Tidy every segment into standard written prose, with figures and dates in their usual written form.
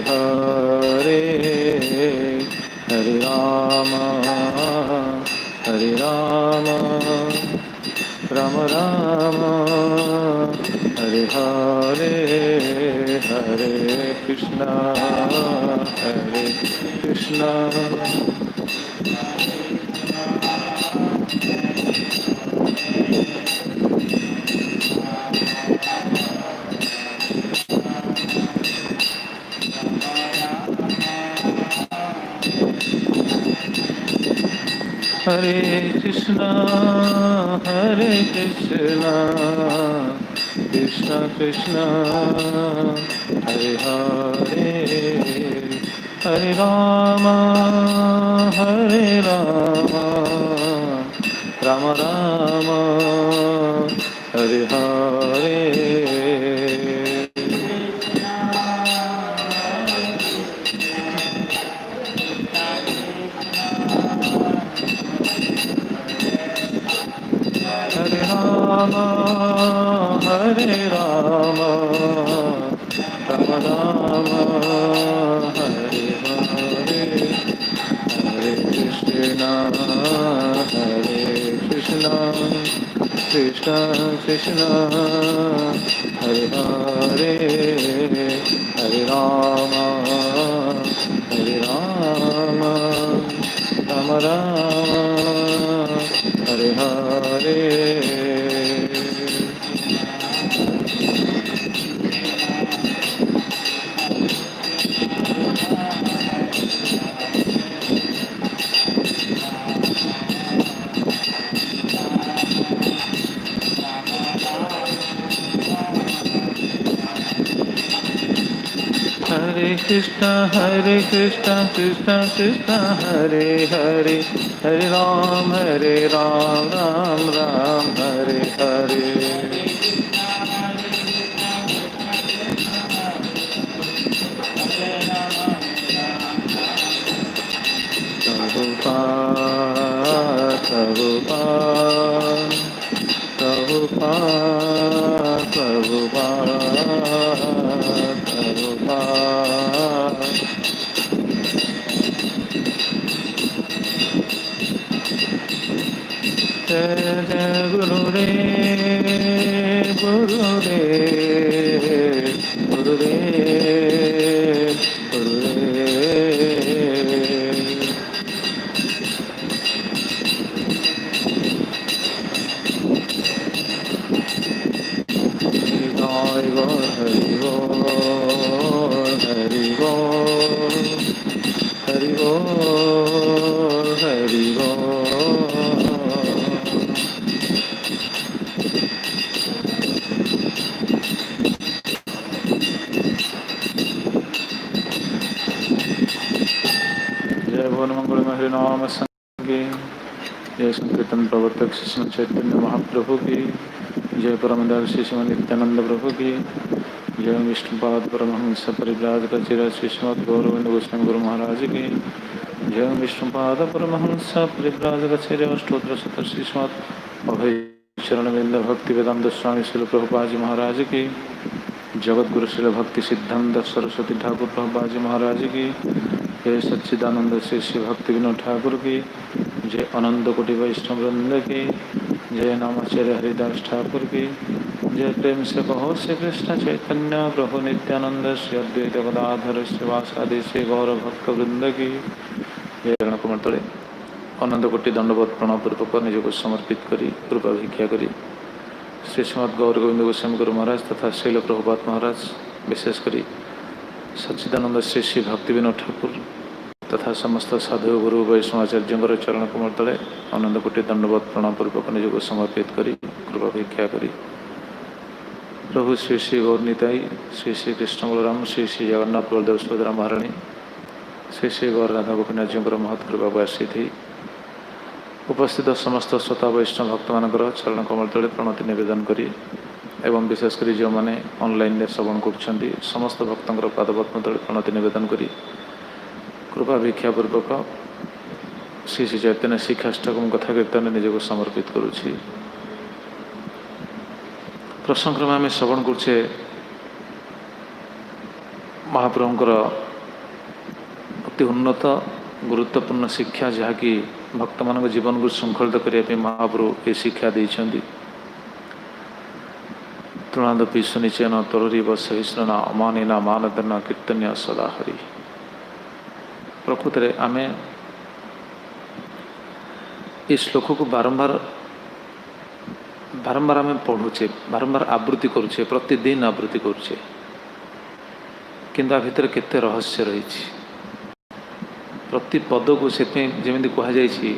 हरे हरे राम राम राम हरे हरे हरे कृष्णा हरे कृष्णा कृष्णा कृष्णा हरे हरे हरे राम राम राम हरे हरे राम राम राम हरे हरे हरे कृष्णा कृष्णा कृष्णा हरे हरे हरे राम राम राम हरे हरे हरे कृष्णा कृष्णा कृष्णा हरे हरे हरे राम राम राम हरे हरे जय जय गुरुदेव हरि जय भवन मंगल हरि नाम संगे जय संकीर्तन प्रवर्तक श्री चैतन्य महाप्रभु की जय परमदास श्री नित्यानंद प्रभु की जय विष्णुपाद परमहंस परिव्राजक श्रीमद गौरविंद गोस्वामी गुरु महाराज की जय विष्णुपाद परमहंस परिव्राजक अष्टोत्तर शत श्रीमद अभय चरणविंद भक्ति वेदांत स्वामी श्रील प्रभुपाद जी महाराज की जगत गुरु श्रील भक्ति सिद्धांत सरस्वती ठाकुर प्रभुपाद जी महाराज की जय सच्चिदानंद श्री श्री भक्ति विनोद ठाकुर की जय अनंत कोटि वैष्णव वृंद की जय नामाचार्य हरिदास ठाकुर की जय प्रेम से कहो श्री कृष्ण चैतन्य प्रभु नित्यानंद श्री अद्वैत गदाधर श्रीवासादि श्री गौर भक्त वृंद की जय रणकुमार तले अनंत कोटि दंडवत प्रणपूर्वक निजक समर्पित करी कृपा भिक्षा करी श्री श्रीमद गौर गोविंद गोस्वामी गुरु महाराज तथा शैल प्रभुपाद महाराज विशेष करी सच्चिदानंद श्री श्री भक्ति विनोद ठाकुर तथा समस्त साधु गुरु वैष्णवाचार्य चरण कमल तले आनंद कोटि दंडवत प्रणामपूर्वक निजक समर्पित करी कृपा भिक्षा करी प्रभु श्री श्री गौरनीताई श्री श्री कृष्ण बलराम श्री श्री जगन्नाथ बलदेव सुभद्रा महाराणी श्री श्री गौर राधा गोपीनाथ जी महत कृपा आसी थी उपस्थित समस्त श्रोता वैष्णव भक्त मानकर चरण कमल तले प्रणति निवेदन करी एवं विशेषकर जो मैंने ऑनलाइन श्रवण कर समस्त भक्तर पादपद्म तले प्रणति निवेदन करी कृपा भिक्षापूर्वक श्री श्री चैतन्य शिक्षाष्टकम कथा कीर्तन निजक समर्पित करुछि। प्रसंग आम श्रवण करे महाप्रभुଙ୍କର ଅତି ଉନ୍ନତ ଗୁରୁତ୍ୱପୂର୍ଣ୍ଣ ଶିକ୍ଷା, ଯାହାକି ଭକ୍ତମାନଙ୍କ ଜୀବନକୁ ଶୃଙ୍ଖଳିତ କରିବା ପାଇଁ ମହାପ୍ରଭୁ ଏ ଶିକ୍ଷା ଦେଇଛନ୍ତି। ତୃଣାଦପି ସୁନିଚେନ ତରୁରୀବ ସହିଷ୍ଣୁନା ଅମାନିନା ମାନଦନ କୀର୍ତ୍ତନ୍ୟ ସଦାହରି। ପ୍ରକୃତରେ ଆମେ ଏ ଶ୍ଲୋକକୁ ବାରମ୍ବାର ଆମେ ପଢ଼ୁଛେ, ବାରମ୍ବାର ଆବୃତ୍ତି କରୁଛେ, ପ୍ରତିଦିନ ଆବୃତ୍ତି କରୁଛେ, କିନ୍ତୁ ଆ ଭିତରେ କେତେ ରହସ୍ୟ ରହିଛି। ପ୍ରତି ପଦକୁ ସେଥିପାଇଁ ଯେମିତି କୁହାଯାଇଛି,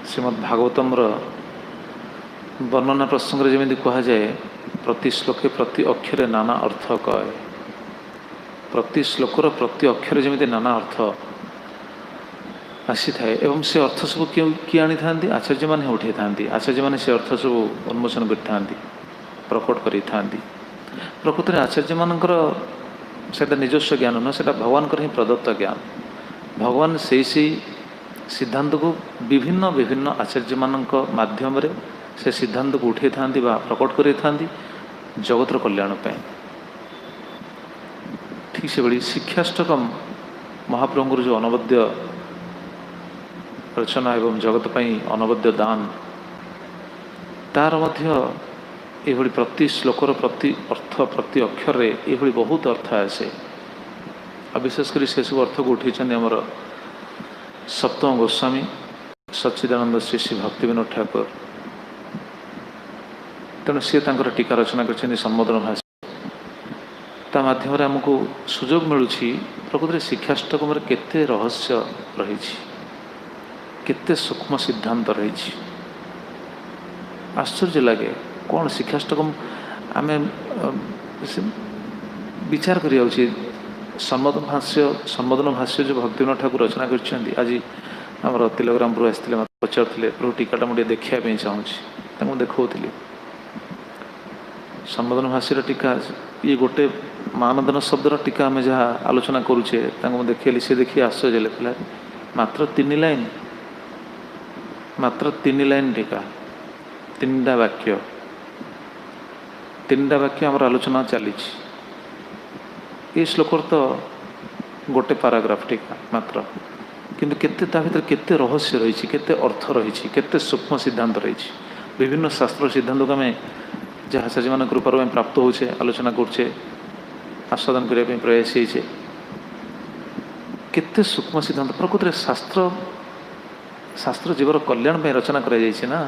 ଶ୍ରୀମଦ୍ ଭାଗବତମର ବର୍ଣ୍ଣନା ପ୍ରସଙ୍ଗରେ ଯେମିତି କୁହାଯାଏ, ପ୍ରତି ଶ୍ଲୋକେ ପ୍ରତି ଅକ୍ଷରେ ନାନା ଅର୍ଥ କହେ। ପ୍ରତି ଶ୍ଲୋକର ପ୍ରତି ଅକ୍ଷରେ ଯେମିତି ନାନା ଅର୍ଥ ଆସିଥାଏ ଏବଂ ସେ ଅର୍ଥ ସବୁ କିଏ ଆଣିଥାନ୍ତି? ଆଚାର୍ଯ୍ୟମାନେ ଉଠାଇଥାନ୍ତି। ଆଚାର୍ଯ୍ୟମାନେ ସେ ଅର୍ଥ ସବୁ ଉନ୍ମୋଚନ କରିଥାନ୍ତି, ପ୍ରକଟ କରିଥାନ୍ତି। ପ୍ରକୃତରେ ଆଚାର୍ଯ୍ୟମାନଙ୍କର ସେଇଟା ନିଜସ୍ୱ ଜ୍ଞାନ ନୁହେଁ, ସେଇଟା ଭଗବାନଙ୍କର ହିଁ ପ୍ରଦତ୍ତ ଜ୍ଞାନ। ଭଗବାନ ସେଇ ସିଦ୍ଧାନ୍ତକୁ ବିଭିନ୍ନ ଆଚାର୍ଯ୍ୟମାନଙ୍କ ମାଧ୍ୟମରେ ସେ ସିଦ୍ଧାନ୍ତକୁ ଉଠାଇଥାନ୍ତି ବା ପ୍ରକଟ କରିଥାନ୍ତି ଜଗତର କଲ୍ୟାଣ ପାଇଁ। ଠିକ୍ ସେଭଳି ଶିକ୍ଷାଷ୍ଟକମ୍ ମହାପ୍ରଭୁଙ୍କର ଯେଉଁ ଅନବଦ୍ୟ ରଚନା ଏବଂ ଜଗତ ପାଇଁ ଅନବଦ୍ୟ ଦାନ, ତାର ମଧ୍ୟ ଏଭଳି ପ୍ରତି ଶ୍ଲୋକର ପ୍ରତି ଅର୍ଥ, ପ୍ରତି ଅକ୍ଷରରେ ଏଭଳି ବହୁତ ଅର୍ଥ ଆସେ। ଆଉ ବିଶେଷ କରି ସେସବୁ ଅର୍ଥକୁ ଉଠାଇଛନ୍ତି ଆମର ସପ୍ତମ ଗୋସ୍ୱାମୀ ସଚ୍ଚିଦାନନ୍ଦ ଶ୍ରୀ ଶ୍ରୀ ଭକ୍ତିବିନୋଦ ଠାକୁର। ତେଣୁ ସିଏ ତାଙ୍କର ଟୀକା ରଚନା କରିଛନ୍ତି ସମ୍ବୋଧନ ଭାଷା। ତା ମାଧ୍ୟମରେ ଆମକୁ ସୁଯୋଗ ମିଳୁଛି ପ୍ରକୃତରେ ଶିକ୍ଷାଷ୍ଟକମରେ କେତେ ରହସ୍ୟ ରହିଛି, କେତେ ସୂକ୍ଷ୍ମ ସିଦ୍ଧାନ୍ତ ରହିଛି। ଆଶ୍ଚର୍ଯ୍ୟ ଲାଗେ କ'ଣ ଶିକ୍ଷାଷ୍ଟକମ୍ ଆମେ ବିଚାର କରିବା ଉଚିତ। ସମ୍ବୋଧନ ଭାଷ୍ୟ ଯେଉଁ ଭକ୍ତିବିନୋଦ ଠାକୁର ରଚନା କରିଛନ୍ତି, ଆଜି ଆମର ତିଲକରାମପୁର ଆସିଥିଲେ, ମୋତେ ପଚାରୁଥିଲେ ପ୍ରଭୁ ଟୀକାଟା ମୁଁ ଟିକେ ଦେଖିବା ପାଇଁ ଚାହୁଁଛି, ତାଙ୍କୁ ମୁଁ ଦେଖାଉଥିଲି। ସମ୍ବୋଧନ ଭାଷ୍ୟର ଟୀକା, ଇଏ ଗୋଟେ ମାନଦନ ଶବ୍ଦର ଟୀକା ଆମେ ଯାହା ଆଲୋଚନା କରୁଛେ, ତାଙ୍କୁ ମୁଁ ଦେଖେଇଲି। ସେ ଦେଖି ଆଶ୍ଚର୍ଯ୍ୟ ଲେଖିଲା, ମାତ୍ର 3 ଲାଇନ୍, ମାତ୍ର 3 ଲାଇନ୍ ଟୀକା, 3ଟା ବାକ୍ୟ, 3ଟା ବାକ୍ୟ ଆମର ଆଲୋଚନା ଚାଲିଛି। ଏ ଶ୍ଲୋକର ତ ଗୋଟେ ପାରାଗ୍ରାଫ ଟୀକା ମାତ୍ର, କିନ୍ତୁ କେତେ ତା ଭିତରେ କେତେ ରହସ୍ୟ ରହିଛି, କେତେ ଅର୍ଥ ରହିଛି, କେତେ ସୂକ୍ଷ୍ମ ସିଦ୍ଧାନ୍ତ ରହିଛି। ବିଭିନ୍ନ ଶାସ୍ତ୍ର ସିଦ୍ଧାନ୍ତକୁ ଆମେ ଯାହା ଆଚାର୍ଯ୍ୟମାନଙ୍କ କୃପାରୁ ଆମେ ପ୍ରାପ୍ତ ହେଉଛେ, ଆଲୋଚନା କରୁଛେ, ଆସ୍ୱାଦନ କରିବା ପାଇଁ ପ୍ରୟାସ ହେଇଛେ, କେତେ ସୂକ୍ଷ୍ମ ସିଦ୍ଧାନ୍ତ। ପ୍ରକୃତରେ ଶାସ୍ତ୍ର ଜୀବର କଲ୍ୟାଣ ପାଇଁ ରଚନା କରାଯାଇଛି ନା।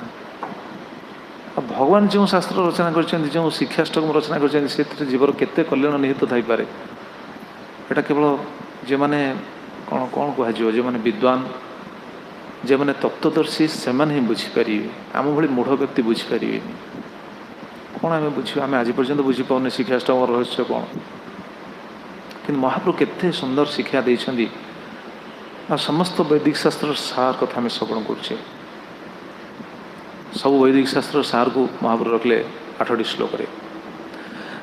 ଆଉ ଭଗବାନ ଯେଉଁ ଶାସ୍ତ୍ର ରଚନା କରିଛନ୍ତି, ଯେଉଁ ଶିକ୍ଷାଷ୍ଟକମ ରଚନା କରିଛନ୍ତି, ସେଥିରେ ଜୀବର କେତେ କଲ୍ୟାଣ ନିହିତ ଥାଇପାରେ। ଏଇଟା କେବଳ ଯେଉଁମାନେ କ'ଣ କୁହାଯିବ, ଯେଉଁମାନେ ବିଦ୍ୱାନ, ଯେଉଁମାନେ ତତ୍ତ୍ୱଦର୍ଶୀ, ସେମାନେ ହିଁ ବୁଝିପାରିବେ। ଆମ ଭଳି ମୂଢ଼ ବ୍ୟକ୍ତି ବୁଝିପାରିବେନି। କ'ଣ ଆମେ ବୁଝିବା? ଆମେ ଆଜି ପର୍ଯ୍ୟନ୍ତ ବୁଝିପାରୁନି ଶିକ୍ଷାଷ୍ଟକମର ରହସ୍ୟ କ'ଣ। କିନ୍ତୁ ମହାପ୍ରଭୁ କେତେ ସୁନ୍ଦର ଶିକ୍ଷା ଦେଇଛନ୍ତି। ଆଉ ସମସ୍ତ ବୈଦିକ ଶାସ୍ତ୍ରର ସାର କଥା ଆମେ ଶ୍ରବଣ କରୁଛେ। ସବୁ ବୈଦିକ ଶାସ୍ତ୍ରର ସାରକୁ ମହାପ୍ରଭୁ ରଖିଲେ 8ଟି ଶ୍ଲୋକରେ।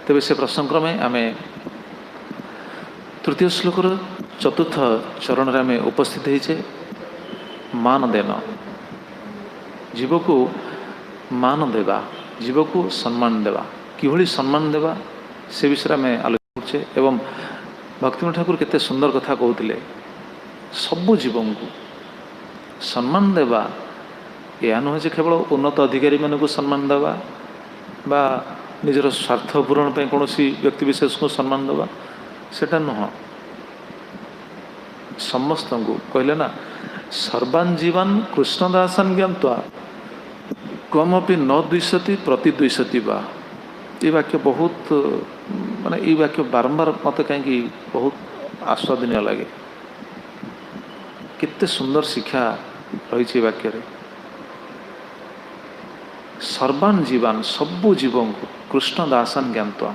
ତେବେ ସେ ପ୍ରସଙ୍ଗକ୍ରମେ ଆମେ ତୃତୀୟ ଶ୍ଲୋକର 4ର୍ଥ ଚରଣରେ ଆମେ ଉପସ୍ଥିତ ହେଇଛେ। ମାନ ଦେନ, ଜୀବକୁ ମାନ ଦେବା, ଜୀବକୁ ସମ୍ମାନ ଦେବା, କିଭଳି ସମ୍ମାନ ଦେବା ସେ ବିଷୟରେ ଆମେ ଆଲୋଚନା କରୁଛେ। ଏବଂ ଭକ୍ତିବିନୋଦ ଠାକୁର କେତେ ସୁନ୍ଦର କଥା କହୁଥିଲେ, ସବୁ ଜୀବଙ୍କୁ ସମ୍ମାନ ଦେବା ଏହା ନୁହେଁ ଯେ କେବଳ ଉନ୍ନତ ଅଧିକାରୀମାନଙ୍କୁ ସମ୍ମାନ ଦେବା ବା ନିଜର ସ୍ୱାର୍ଥ ପୂରଣ ପାଇଁ କୌଣସି ବ୍ୟକ୍ତିବିଶେଷକୁ ସମ୍ମାନ ଦେବା, ସେଟା ନୁହଁ। ସମସ୍ତଙ୍କୁ କହିଲେ ନା, ସର୍ବାନ୍ ଜୀବାନ୍ କୃଷ୍ଣଦାସାନ୍ ଜ୍ଞାତ୍ୱା କମପି ନ ଦ୍ୱିଷତି ପ୍ରତି ଦ୍ୱିଷତି ବା। ଏ ବାକ୍ୟ ବହୁତ, ମାନେ ଏଇ ବାକ୍ୟ ବାରମ୍ବାର ମୋତେ କାହିଁକି ବହୁତ ଆସ୍ୱାଦନୀୟ ଲାଗେ। କେତେ ସୁନ୍ଦର ଶିକ୍ଷା ରହିଛି ଏ ବାକ୍ୟରେ। ସର୍ବାନ୍ ଜୀବାନ୍, ସବୁ ଜୀବଙ୍କୁ କୃଷ୍ଣ ଦାସାନ୍ ଜ୍ଞାତ୍ୱା,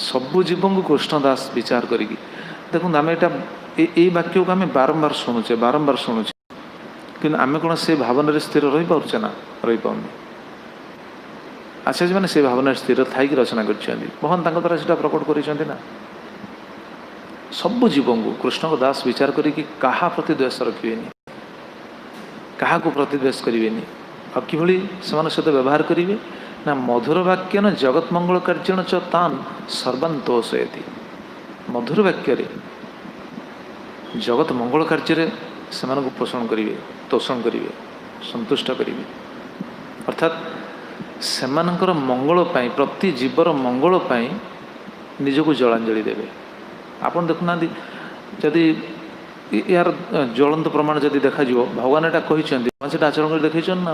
ସବୁ ଜୀବଙ୍କୁ କୃଷ୍ଣ ଦାସ ବିଚାର କରିକି। ଦେଖନ୍ତୁ, ଆମେ ଏଇ ବାକ୍ୟକୁ ଆମେ ବାରମ୍ବାର ଶୁଣୁଛେ, କିନ୍ତୁ ଆମେ କ'ଣ ସେ ଭାବନାରେ ସ୍ଥିର ରହିପାରୁଛେ ନା? ରହିପାରୁନି। ଆଚାର୍ଯ୍ୟମାନେ ସେ ଭାବନାରେ ସ୍ଥିର ଥାଇକି ରଚନା କରିଛନ୍ତି। ଭଗବାନ ତାଙ୍କ ଦ୍ୱାରା ସେଇଟା ପ୍ରକଟ କରିଛନ୍ତି ନା। ସବୁ ଜୀବଙ୍କୁ କୃଷ୍ଣଙ୍କ ଦାସ ବିଚାର କରିକି କାହା ପ୍ରତି ଦ୍ୱେଷ ରଖିବେନି, କାହାକୁ ପ୍ରତିଦ୍ୱେଷ କରିବେନି। ଆଉ କିଭଳି ସେମାନଙ୍କ ସହିତ ବ୍ୟବହାର କରିବେ ନା, ମଧୁର ବାକ୍ୟନ ଜଗତ ମଙ୍ଗଳ କାର୍ଯ୍ୟଣ ଚ ତାନ୍ ସର୍ବାନ୍ ତୋଷୟତି। मधुर वाक्य जगत मंगल कार्य से पोषण करेंगे, तोषण करेंगे, संतुष्ट करेंगे। अर्थात सेमानंकर मंगल पाई, प्रति जीवर मंगल पाई निजको जलांजलि देवे। आपन देखुना जदि यार ज्वलंत प्रमाण जदि देखा भगवान एटा कहते आचरण कर देखे ना।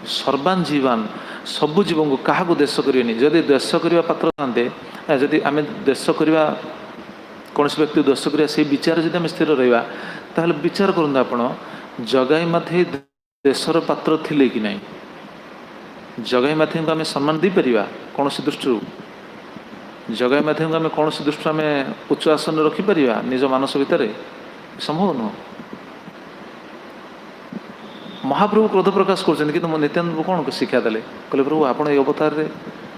सर्वान जीवान सबु जीव को क्या देश करेनि। जदि देश करने पात्र था, जदि आम देश करवा कौन व्यक्ति देश करवा से विचार जब आम स्थिर रहा, ताहले विचार करते आपण जगाई माथे देशर पात्र थिले कि नहीं। जगाई माथे को आम सम्मान दे पारिबा कौन दृष्टि। जगाई माथे को आम कौन दृष्टि आम उच्च आसन रखिपर निज मानस भितर संभव नुह। महाप्रभु क्रोध प्रकाश कर नित्यानंद प्रभु कौन शिक्षा देले, कहले प्रभु आपण ये अवतार रे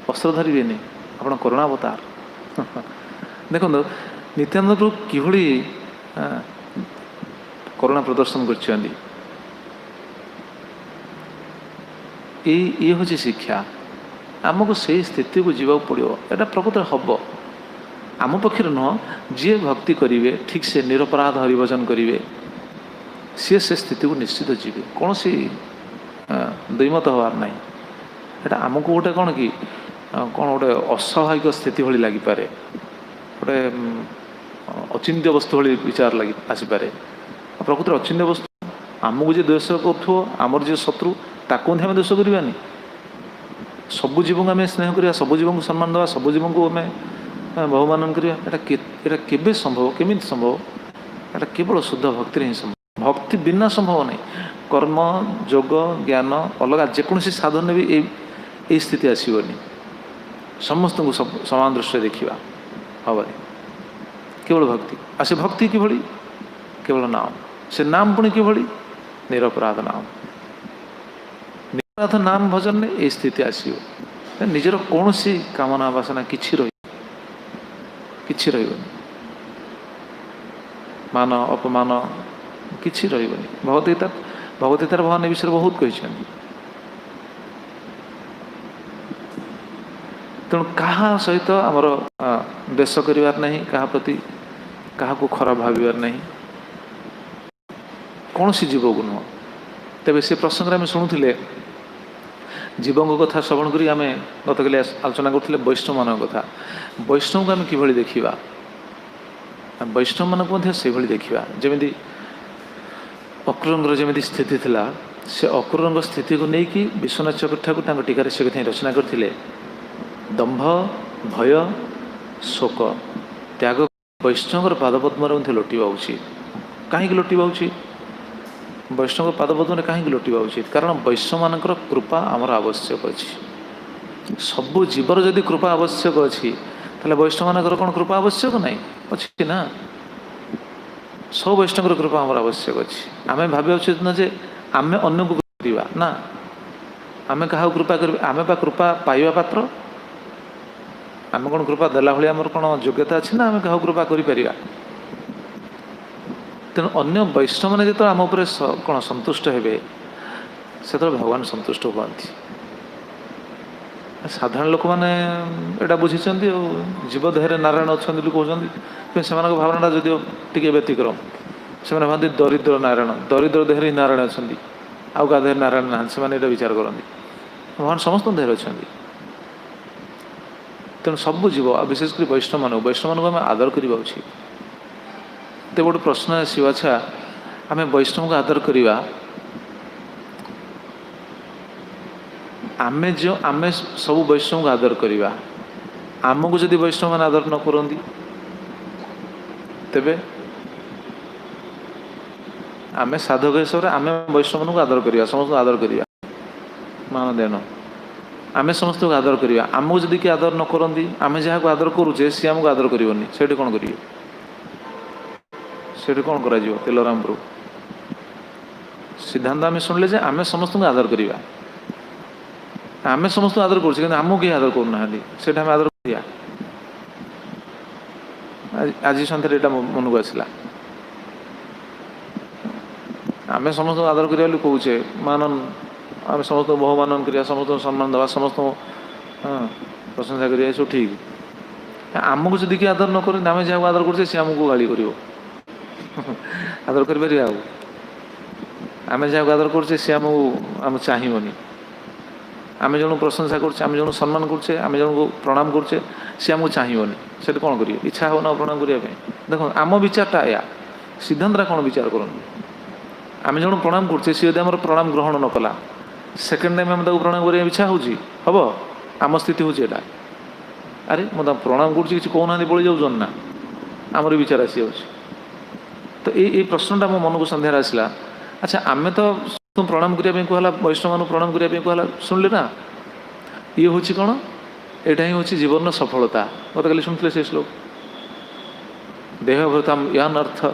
अस्त्र धरबेनि, आपण करुणा अवतार। देखो नित्यानंद प्रभु किभली करुणा प्रदर्शन कर। ये हूँ शिक्षा। आमको से स्थिति को जीवा पड़ो। यहाँ प्रकृत हम आम पक्ष नुह, जी भक्ति करेंगे ठीक से निरपराध हरिभजन करेंगे सी से स्थिति को निश्चित जीवे। कौन सी दुईमत हबार ना। यहाँ आमको गोटे कौन कि कौन गोटे अस्वाभाविक स्थिति भली लगिपे, गोटे अचिंत्य वस्तु भली विचार लगी आसपे। प्रकृति अचिंत्य वस्तु आमको जी द्वेष कर जी शत्रु ताकू आम द्वेष करवानी। सबु जीव को आम स्नेह करा, सबु जीव को सम्मान देवा, सबु जीव को आम बहुमान करा। केबे संभव, केमी संभव? यहाँ केवल शुद्ध भक्ति ही संभव। भक्ति बिना संभव नहीं। कर्म जोग ज्ञान अलग जेकोसी साधन भी ये स्थिति आसबनी। समस्त को समान दृष्टि देखा हम केवल भक्ति आसे। भक्ति किभली केवल नाम, से नाम पुणी किभली निरपराध नाम। निरपराध नाम भजन में ये स्थिति आसो। निजर कौन सी कामना वासना किछि रही मान अपमान किछि रही। भगवद्गीतार भगवान ए विषय बहुत कही। तेणु क्या सहित आमर देश करार नहीं, क्या प्रति क्या खराब भावार नहीं, कौन सी जीव को नुह। तेरे से प्रसंग में शुणुले जीवों कथा श्रवण करी आम गत काली आलोचना करते वैष्णव मान कथा। वैष्णव को आम कि देखा, वैष्णव मानक से देखा। जमी अक्रूरंगर जमी स्थिति थिला, से अक्रूरंग स्थिति को लेकिन विश्वनाथ चक्रवर्ती ठाकुर टीकार से कथा रचना करते। दंभ भय शोक त्याग वैष्णव पादपद्म लोटिवा उचित। कहीं लोटिवा उचित? वैष्णव पादपद्म कहीं लोटिवा उचित? कारण वैष्णव मान कृपा आमर आवश्यक अच्छी। सबु जीवर जदि कृपा आवश्यक अच्छी, ताले वैष्णव मान कौन कृपा आवश्यक नहीं अच्छी ना। सब वैष्णव कृपा आमर आवश्यक अच्छी। आम भाव उचित न जे आम अन्य को करवा ना, आम क्या कृपा कर? आम कृपा पाइबा पात्र। आम कौन कृपा देला भाई आमर कौन योग्यता अच्छी ना आम क्या कृपा करें? तेणु अन्य वैष्णव मैंने जो आम उपर कौन संतुष्ट हे से भगवान संतुष्ट हुआ। साधारण लोक मैंने यहाँ बुझी जीव देह नारायण अच्छा कहते से भावना जदि टी व्यतिक्रम से भावती दरिद्र नारायण, दरिद्र देह ही नारायण अच्छा आउ क्या देह नारायण ना से विचार करती। भगवान समस्त देह अच्छा। तेणु सबू जीव विशेषकर वैष्णव मान आम आदर करवा उचित। तो गोटे प्रश्न आसो, अच्छा आम वैष्णव को आदर करवा, आमे सब वैष्णव को आदर करवा, आमको जदि वैष्णव मान आदर न करती तेबे आम साधक हिसाब से आम वैष्णव मान को आदर करवा, समस्त आदर करवा मान देन। आम समस्त को आदर करवा, आमको जदि किए आदर न करती, आम जहाँ को आदर करुचे सी आमको आदर करनी, से कौन करेंगे? से कौन कर तेलराम प्रभु सिद्धांत आम शुणिले जे आम समस्त को आदर करवा। आम समस्त आदर कर आमको किए आदर करना से आदर करिया। आज सन्ध्या यहाँ मन को आसला आम समस्त आदर करा कहे मानन, आम समस्त बहुमान करा, समस्त सम्मान देवा, समस्त प्रशंसा करिया, सब ठीक। आमको जदि किए आदर न करें आम जहाँ आदर कर सी आमको गाड़ी कर आदर कर आम जहाँ आदर कर सी आम चाहबनी आम जन प्रशंसा करछे आम जन सम्मान करछे आम जन को प्रणाम करछे सी आमको चाहबनी से कौन करिए इच्छा हो ना प्रणाम करने देख आम विचारटा या सिद्धांतरा कौन विचार कर आम जन प्रणाम करछे सी यदि आम प्रणाम ग्रहण न कला सेकेंड टाइम आम प्रणाम करने इच्छा होची हम आम स्थिति हूँ एटा अरे मुझे प्रणाम कर कहना पड़े जाऊन ना आमर विचार आसी जाऊँ तो ये प्रश्नटा मो मन को सन्धार आसला अच्छा आम तो प्रणाम करने कहला वैष्णव मान प्रणाम करने कहला शुणिले ना ये हूँ कौन यहाँ ही हूँ जीवन सफलता मत कल शुणुले से श्लोक देहभृतम यान अर्थ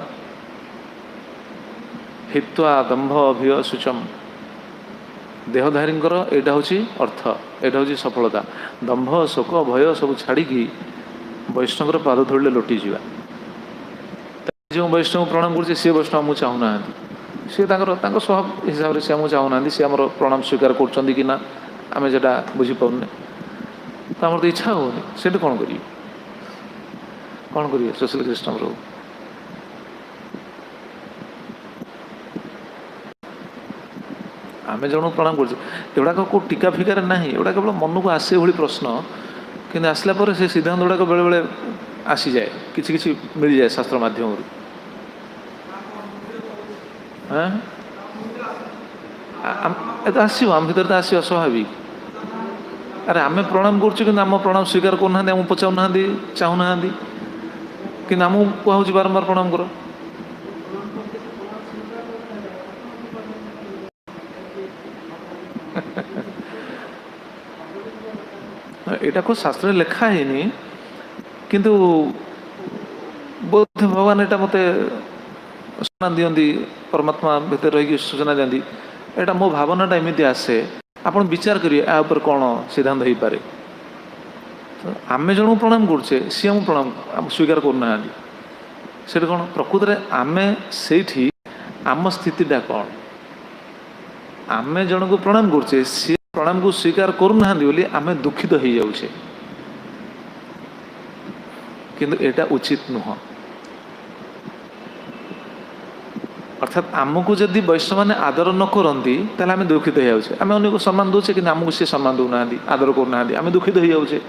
हित्वा दंभ अभिय शुचम देहधारी यहाँ हूँ अर्थ यहाँ हूँ सफलता दंभ शोक भय सब छाड़ी वैष्णव पाद धोड़े लोटी जा जो वैष्णव प्रणाम कर सी वैष्णव आमको चाहूना सी स्वभाव हिसाब से आमको चाहूना सी आम प्रणाम स्वीकार कर आम जो बुझीपारे तो आम तो इच्छा होनी से कौन करिए सोशल कृष्ण प्रभु आम जन प्रणाम करगुड़ाक को टीका फिकार ना एगुड़ा केवल मन को आसे भाई प्रश्न कि आसला से सिद्धांत गुड़ाक बेले बेले आसी जाए किसी मिल जाए शास्त्र माध्यम आसो आम भर तो आस स्वाभाविक अरे आम प्रणाम करम प्रणाम स्वीकार करना आम पचाऊना चाहूना कि आमको कहूँ बारंबार प्रणाम कर एटा को शास्त्र लिखा है किंतु बोध भगवान एटा मते सूचना दियंती परमात्मा भीतर रही सूचना दियंती एटा मो भावनाटा एमती आसे आपण विचार करिए आ ऊपर कौन सिद्धांत हो पारे तो आम जन प्रणाम करछे सी आम प्रणाम स्वीकार करना से कौन प्रकृत में आम से आम स्थितिटा कौन आम जन को प्रणाम करछे सी प्रणाम को स्वीकार करना बोली आम दुखित हो जाऊे किंतु एटा उचित नुह अर्थात आमको जदि वैष्णव मैंने आदर न करती आम दुखित हो जाऊे आम अन्य को सम्मान दूचे कि आमको सी सम्मान दौना आदर करना आम दुखित हो जाऊे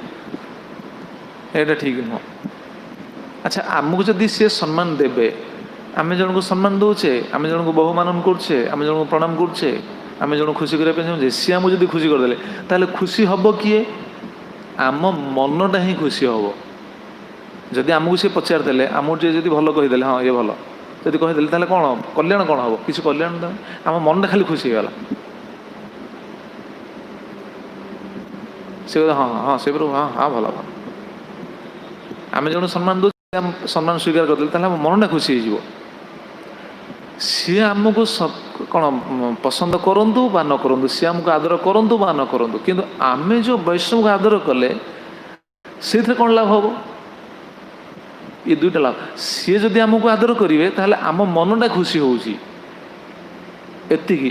एटा ठीक नुह अच्छा आमको जदि सी सम्मान देवे आम जन को सम्मान दौचे आम जन को बहुमान करछे आम जन को प्रणाम करछे आम जन खुशी करने चाहूँ सी आमको जब खुशी करदे ताले खुशी हम किए आम मनटा ही खुशी हम जदि आमको सी पचारदे आमको जी भल कहीदे हाँ ये भल जब कहीदे ताले कौन कल्याण कौन हम किसी कल्याण आम मनटा खाली खुशी होगा से हाँ हाँ से हाँ हाँ भल भल आम जन सम्मान दो सम्मान स्वीकार करदे ताले आम मनटा खुशी हो सी आमको कौन पसंद करूँ बा न करूँ सी आमको आदर करूँ बा न करूँ किंतु आम जो वैष्णव को आदर कले से कौन लाभ हम ये दुईटा लाभ सी जदि आमको आदर करेंगे ताहले आम मनटा खुशी होती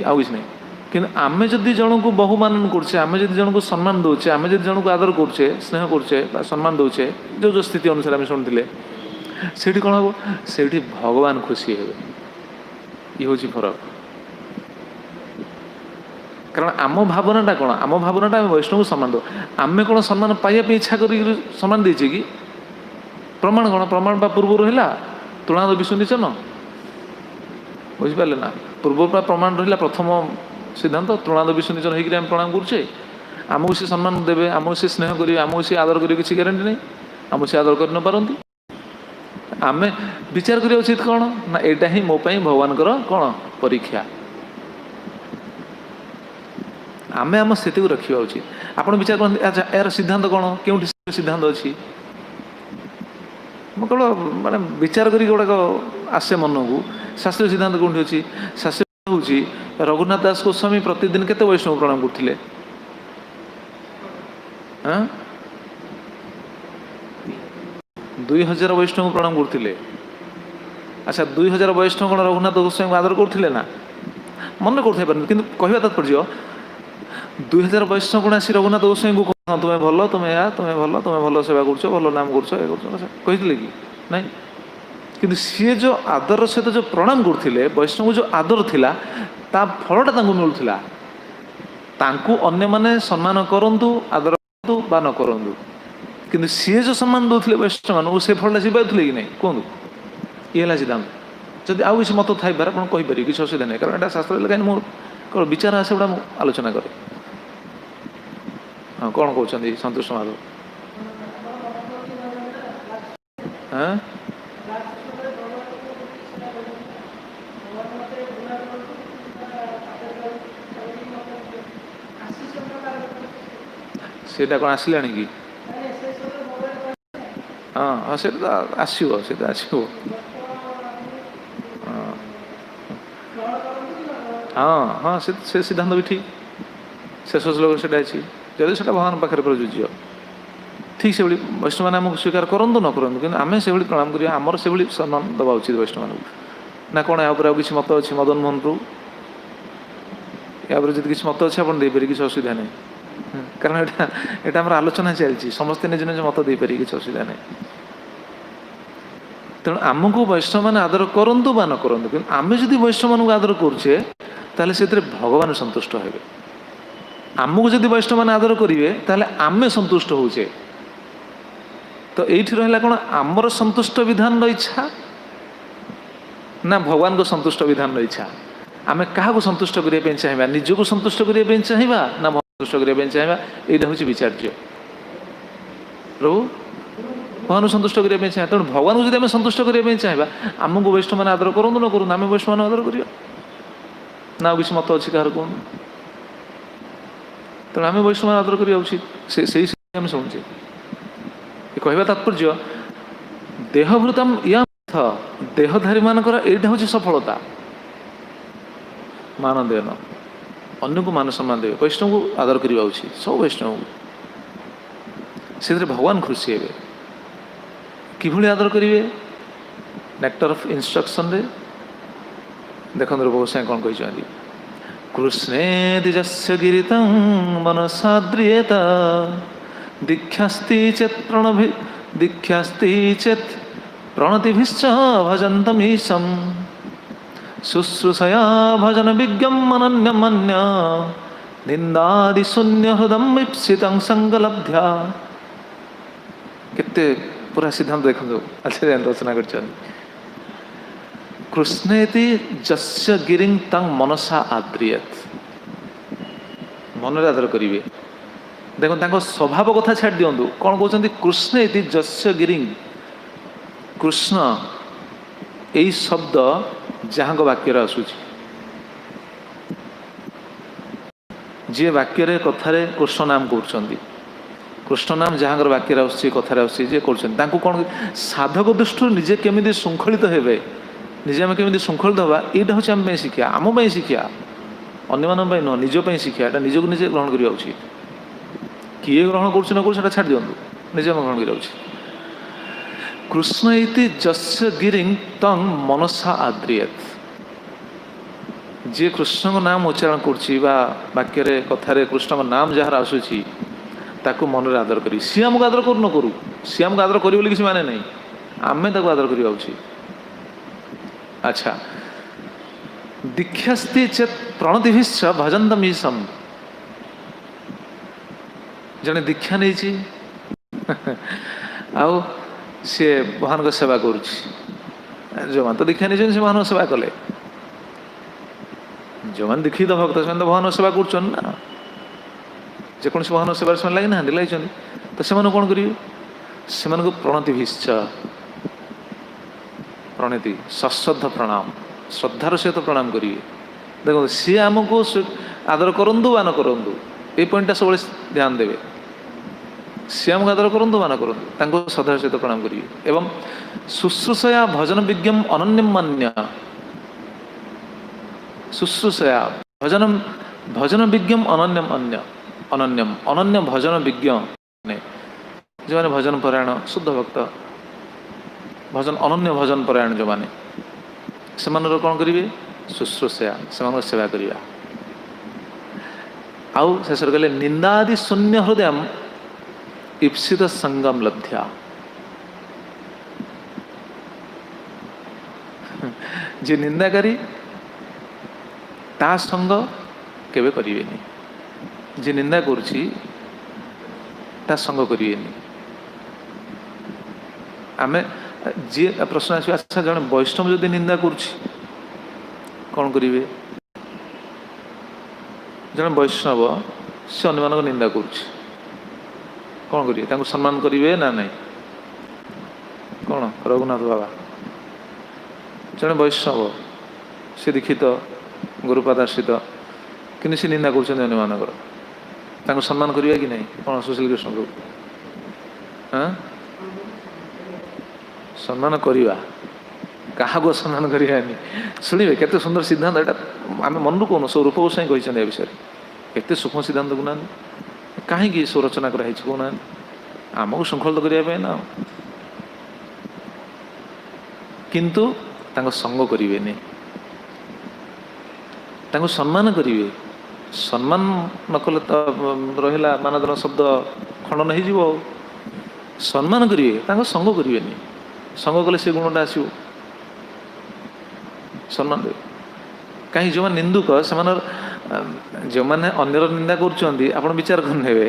आउ किसी नहीं कि आम जदि जन को बहुमान करछे आम जदि जन को सम्मान दौचे आम जदि जन को आदर करछे स्नेह करछे सम्मान दौचे जो जो स्थिति अनुसार आम शुणुले से कौन हम से भगवान खुशी हे ये हूँ फरक कारण आम भावनाटा कौन आम भावनाटा आम वैष्णव को सम्मान दो आम कौन सम्मान पाइबा इच्छा कर सम्मान देचे कि प्रमाण कौन प्रमाण बा पूर्व रहा तुलना विष्णुचन बुझिपारे ना पूर्व प्रमाण रहा प्रथम सिद्धांत तुलना विष्णुचन होकर आम प्रणाम करुचे आमको सी सम्मान देवे आमको सी स्नेह करेंगे आमको सी आदर करेंगे किसी गारंटी नहीं आमको सी आदर कर न पारती आम विचार करिया उचित कौन ना एटा ही मो पाई भगवान कौन परीक्षा आम आम स्थिति को रखा उचित आप विचार करते अच्छा यार सिद्धांत कौन क्यों सिद्धांत अच्छी मैं केवल माने विचार करी गुड़ाक आसे मन को शास्त्रीय सिद्धांत कौन अच्छी शास्त्रीय हूँ रघुनाथ दास गोस्वामी प्रतिदिन केते वैष्णव प्रणाम करथिले हाँ 2000 वैष्णव प्रणाम करथिले अच्छा 2000 वैष्णव कौन रघुनाथ गोस्वामी को आदर करथिले ना मन करते कि कहवा तात्पर्य 2000 वैष्णव कौन आसी रघुनाथ गोस्वामी को हाँ तुम्हें भल तुम्हें या तुम्हें भल सेवा कर भल नाम कर कि नाई कि सी जो आदर सहित जो प्रणाम करते वैष्णव जो आदर थिला ता फलटा मिलूला अन्य माने सम्मान करंतु आदर करंतु बा न करंतु किंतु सी जो सम्मान दौले वैष्णव मान से फलटा सी पाते कि नहीं कहूँ ये है सिद्धांत जब आउ किसी मत थी आप कहीपर किसी असुविधा नहीं कारण यहाँ शास्त्र कहीं मोर विचार आसे गुड़ा आलोचना करे हाँ कौन कहते सन्तोष माधव हाँ सेटा कौन आसला कि हाँ हाँ से आसो हाँ हाँ से सिद्धांत भी ठीक शेष श्लोक से जदि से भगवान पाखे प्रযোज्य ठीक से वैष्णव मैंने आमको स्वीकार करूँ न करूँ कि आम से प्रणाम करिया आमर से सम्मान दवा उचित वैष्णव मानक ना कौन या किसी मत अच्छी मदन मोहन रू या किसी मत अच्छे आप किसी असुविधा नहीं कारण यहाँ आम आलोचना चलती समस्ते निज निज मत दे पारे किसी असुविधा नहीं तेणु आमको वैष्णव मैंने आदर करूँ बा न करूँ कि आम जब वैष्णव मानक आदर करुचे से भगवान संतुष्ट हे आमको जब वैष्णव मैंने आदर करेंगे ताहले आमे संतुष्ट होचे तो ये रहा कौन आमर संतुष्ट विधान इच्छा ना भगवान को संतुष्ट विधान इच्छा आम क्या संतुष्ट करने चाहिए निजक संतुष्ट करने चाहिए ना भगवान संतुष्ट करने चाहिए यहाँ हूँ विचार्य प्रभु भगवान संतुष्ट करने चाहिए तेणु भगवान को जब संतुष्ट करने चाहिए आमको वैष्णव मैंने आदर करूँ न करूँ आम वैष्णव मैंने आदर करिया ना किसी मत अच्छी कह कहूँ तेणु आम वैष्णव आदर करिया उचित से आम शुणुचे कहवा तात्पर्य देहभृतम या देहधारी मानकर यहाँ हूँ सफलता मान देन अन्य को मान सम्मान देवे वैष्णव को आदर करवा उचित सब वैष्णव से भगवान खुशी हे कि आदर करेंगे नेक्टर ऑफ इंस्ट्रक्शन रे देखो गोसाई कौन कहते कृष्णे दिजस्य गिरितं मनसाद्रियेत दीक्षास्ति चेत् प्रणतिभिश्च भजन्तमीशम् शुश्रूषया भजन विज्ञम् अनन्यमन्य निन्दादि शून्य हृदं ईप्सितं संगलब्ध्या केते पूरा सिद्धांत देखो आचार्य रचना कर कृष्णेति जस्य गिरिं तं मनसा आद्रियत मन आदर करेंगे देखो स्वभाव कथा छाड़ दिंतु कौन कहते कृष्णेति जस्य गिरिं कृष्ण यही शब्द जहाँ वाक्य आसूची जी वाक्य कथार कृष्ण नाम कर कृष्ण नाम जहाँ वाक्य आसूँ कथार आसूँ कर कौन साधक दृष्टि निजे केमी श्रृंखलित हे निजे आम केमी श्रृंखलित हवा यहाँ हूँ आम शिक्षा आम शिक्षा अन्य मान नुह निजप शिक्षा यहाँ निजक निजे ग्रहण करवा उचित किए ग्रहण कर छाड़ दिंतु निजे आम ग्रहण करवा उचित कृष्ण इति जस्य गिरिं तं मनसा आद्रियत जी कृष्ण को नाम उच्चारण करक्य कथार कृष्ण को नाम जहाँ आसूची ताकू मन आदर करी सी आमको आदर करू न करू सी आमको आदर करी किसी माने नहीं आमे ताकू आदर करवा उचित अच्छा दीक्षास्ति चेत प्रणतिभिश्च भजन्तमीशम् जने दीक्षा नहीं आउ सी भगवान को सेवा करुच्ची जो मान तो दीक्षा नहीं से भगवान सेवा कले जो मान दीक्षित भक्त से भगवान सेवा कर ना जेकोसी भगवान सेवा से लगे ना लगे तो से कौन करेंगे से प्रणतिभिश्च प्रणति सश्रद्ध प्रणाम श्रद्धार सहित प्रणाम करेंगे देखो सी आमको आदर करूँ बा न करूँ ये पॉइंटा सब ध्यान देवे सी आमको आदर करूँ बा न करूँ श्रद्धार सहित प्रणाम करेंगे एवं शुश्रूषया भजन विज्ञम अनन्यम मान्य शुश्रूषया भजन विज्ञम अनन्यम अनन्यम अनन्य भजन विज्ञ जो मैंने भजन परायण शुद्ध भक्त भजन अनन्य भजन परायण जो मैंने से कौन करेंगे शुश्रूषया से सेवा करवा आउ शेष कहले निंदादि शून्य हृदय ଇପ୍ସିତ ସଙ୍ଗମ ଲବ୍ଧ୍ୟା। ଯିଏ ନିନ୍ଦାକାରୀ ତା ସଙ୍ଗ କେବେ କରିବେନି। ଯିଏ ନିନ୍ଦା କରୁଛି ତା ସଙ୍ଗ କରିବେନି। ଆମେ ଯିଏ ପ୍ରଶ୍ନ ଆସିବ, ଆଚ୍ଛା ଜଣେ ବୈଷ୍ଣବ ଯଦି ନିନ୍ଦା କରୁଛି କ'ଣ କରିବେ? ଜଣେ ବୈଷ୍ଣବ ସେ ଅନ୍ୟମାନଙ୍କ ନିନ୍ଦା କରୁଛି, କ'ଣ କରିବେ? ତାଙ୍କୁ ସମ୍ମାନ କରିବେ ନା ନାହିଁ? କ'ଣ ରଘୁନାଥ ବାବା? ଜଣେ ବୈଷ୍ଣବ ସେ ଦୀକ୍ଷିତ ଗୁରୁପାଦ ଆଶ୍ରିତ, କିନ୍ତୁ ସେ ନିନ୍ଦା କରୁଛନ୍ତି ଅନ୍ୟମାନଙ୍କର, ତାଙ୍କୁ ସମ୍ମାନ କରିବା କି ନାହିଁ? କ'ଣ ସୁଶୀଲ କୃଷ୍ଣ ପ୍ରଭୁ? ସମ୍ମାନ କରିବା। କାହାକୁ ସମ୍ମାନ କରିବାନି? ଶୁଣିବେ କେତେ ସୁନ୍ଦର ସିଦ୍ଧାନ୍ତ ଏଇଟା। ଆମେ ମନରୁ କହୁନୁ, ସବୁ ରୂପ ଗୋସ୍ୱାମୀ କହିଛନ୍ତି ଏ ବିଷୟରେ। ଏତେ ସୂକ୍ଷ୍ମ ସିଦ୍ଧାନ୍ତ କହୁନାହାନ୍ତି। କାହିଁକି ସବୁ ରଚନା କରାହେଇଛି କହୁନାହାନ୍ତି? ଆମକୁ ଶୃଙ୍ଖଳିତ କରିବା ପାଇଁ ନା। କିନ୍ତୁ ତାଙ୍କ ସଙ୍ଗ କରିବେନି, ତାଙ୍କୁ ସମ୍ମାନ କରିବେ। ସମ୍ମାନ ନ କଲେ ତ ରହିଲା ମାନଦଣ୍ଡ ଶବ୍ଦ ଖଣ୍ଡନ ହେଇଯିବ। ଆଉ ସମ୍ମାନ କରିବେ, ତାଙ୍କ ସଙ୍ଗ କରିବେନି। ସଙ୍ଗ କଲେ ସେ ଗୁଣଟା ଆସିବ। ସମ୍ମାନ ଦେବେ। କାହିଁକି? ଯେଉଁମାନେ ନିନ୍ଦୁକ, ସେମାନଙ୍କର ଯେଉଁମାନେ ଅନ୍ୟର ନିନ୍ଦା କରୁଛନ୍ତି, ଆପଣ ବିଚାର କରିନେବେ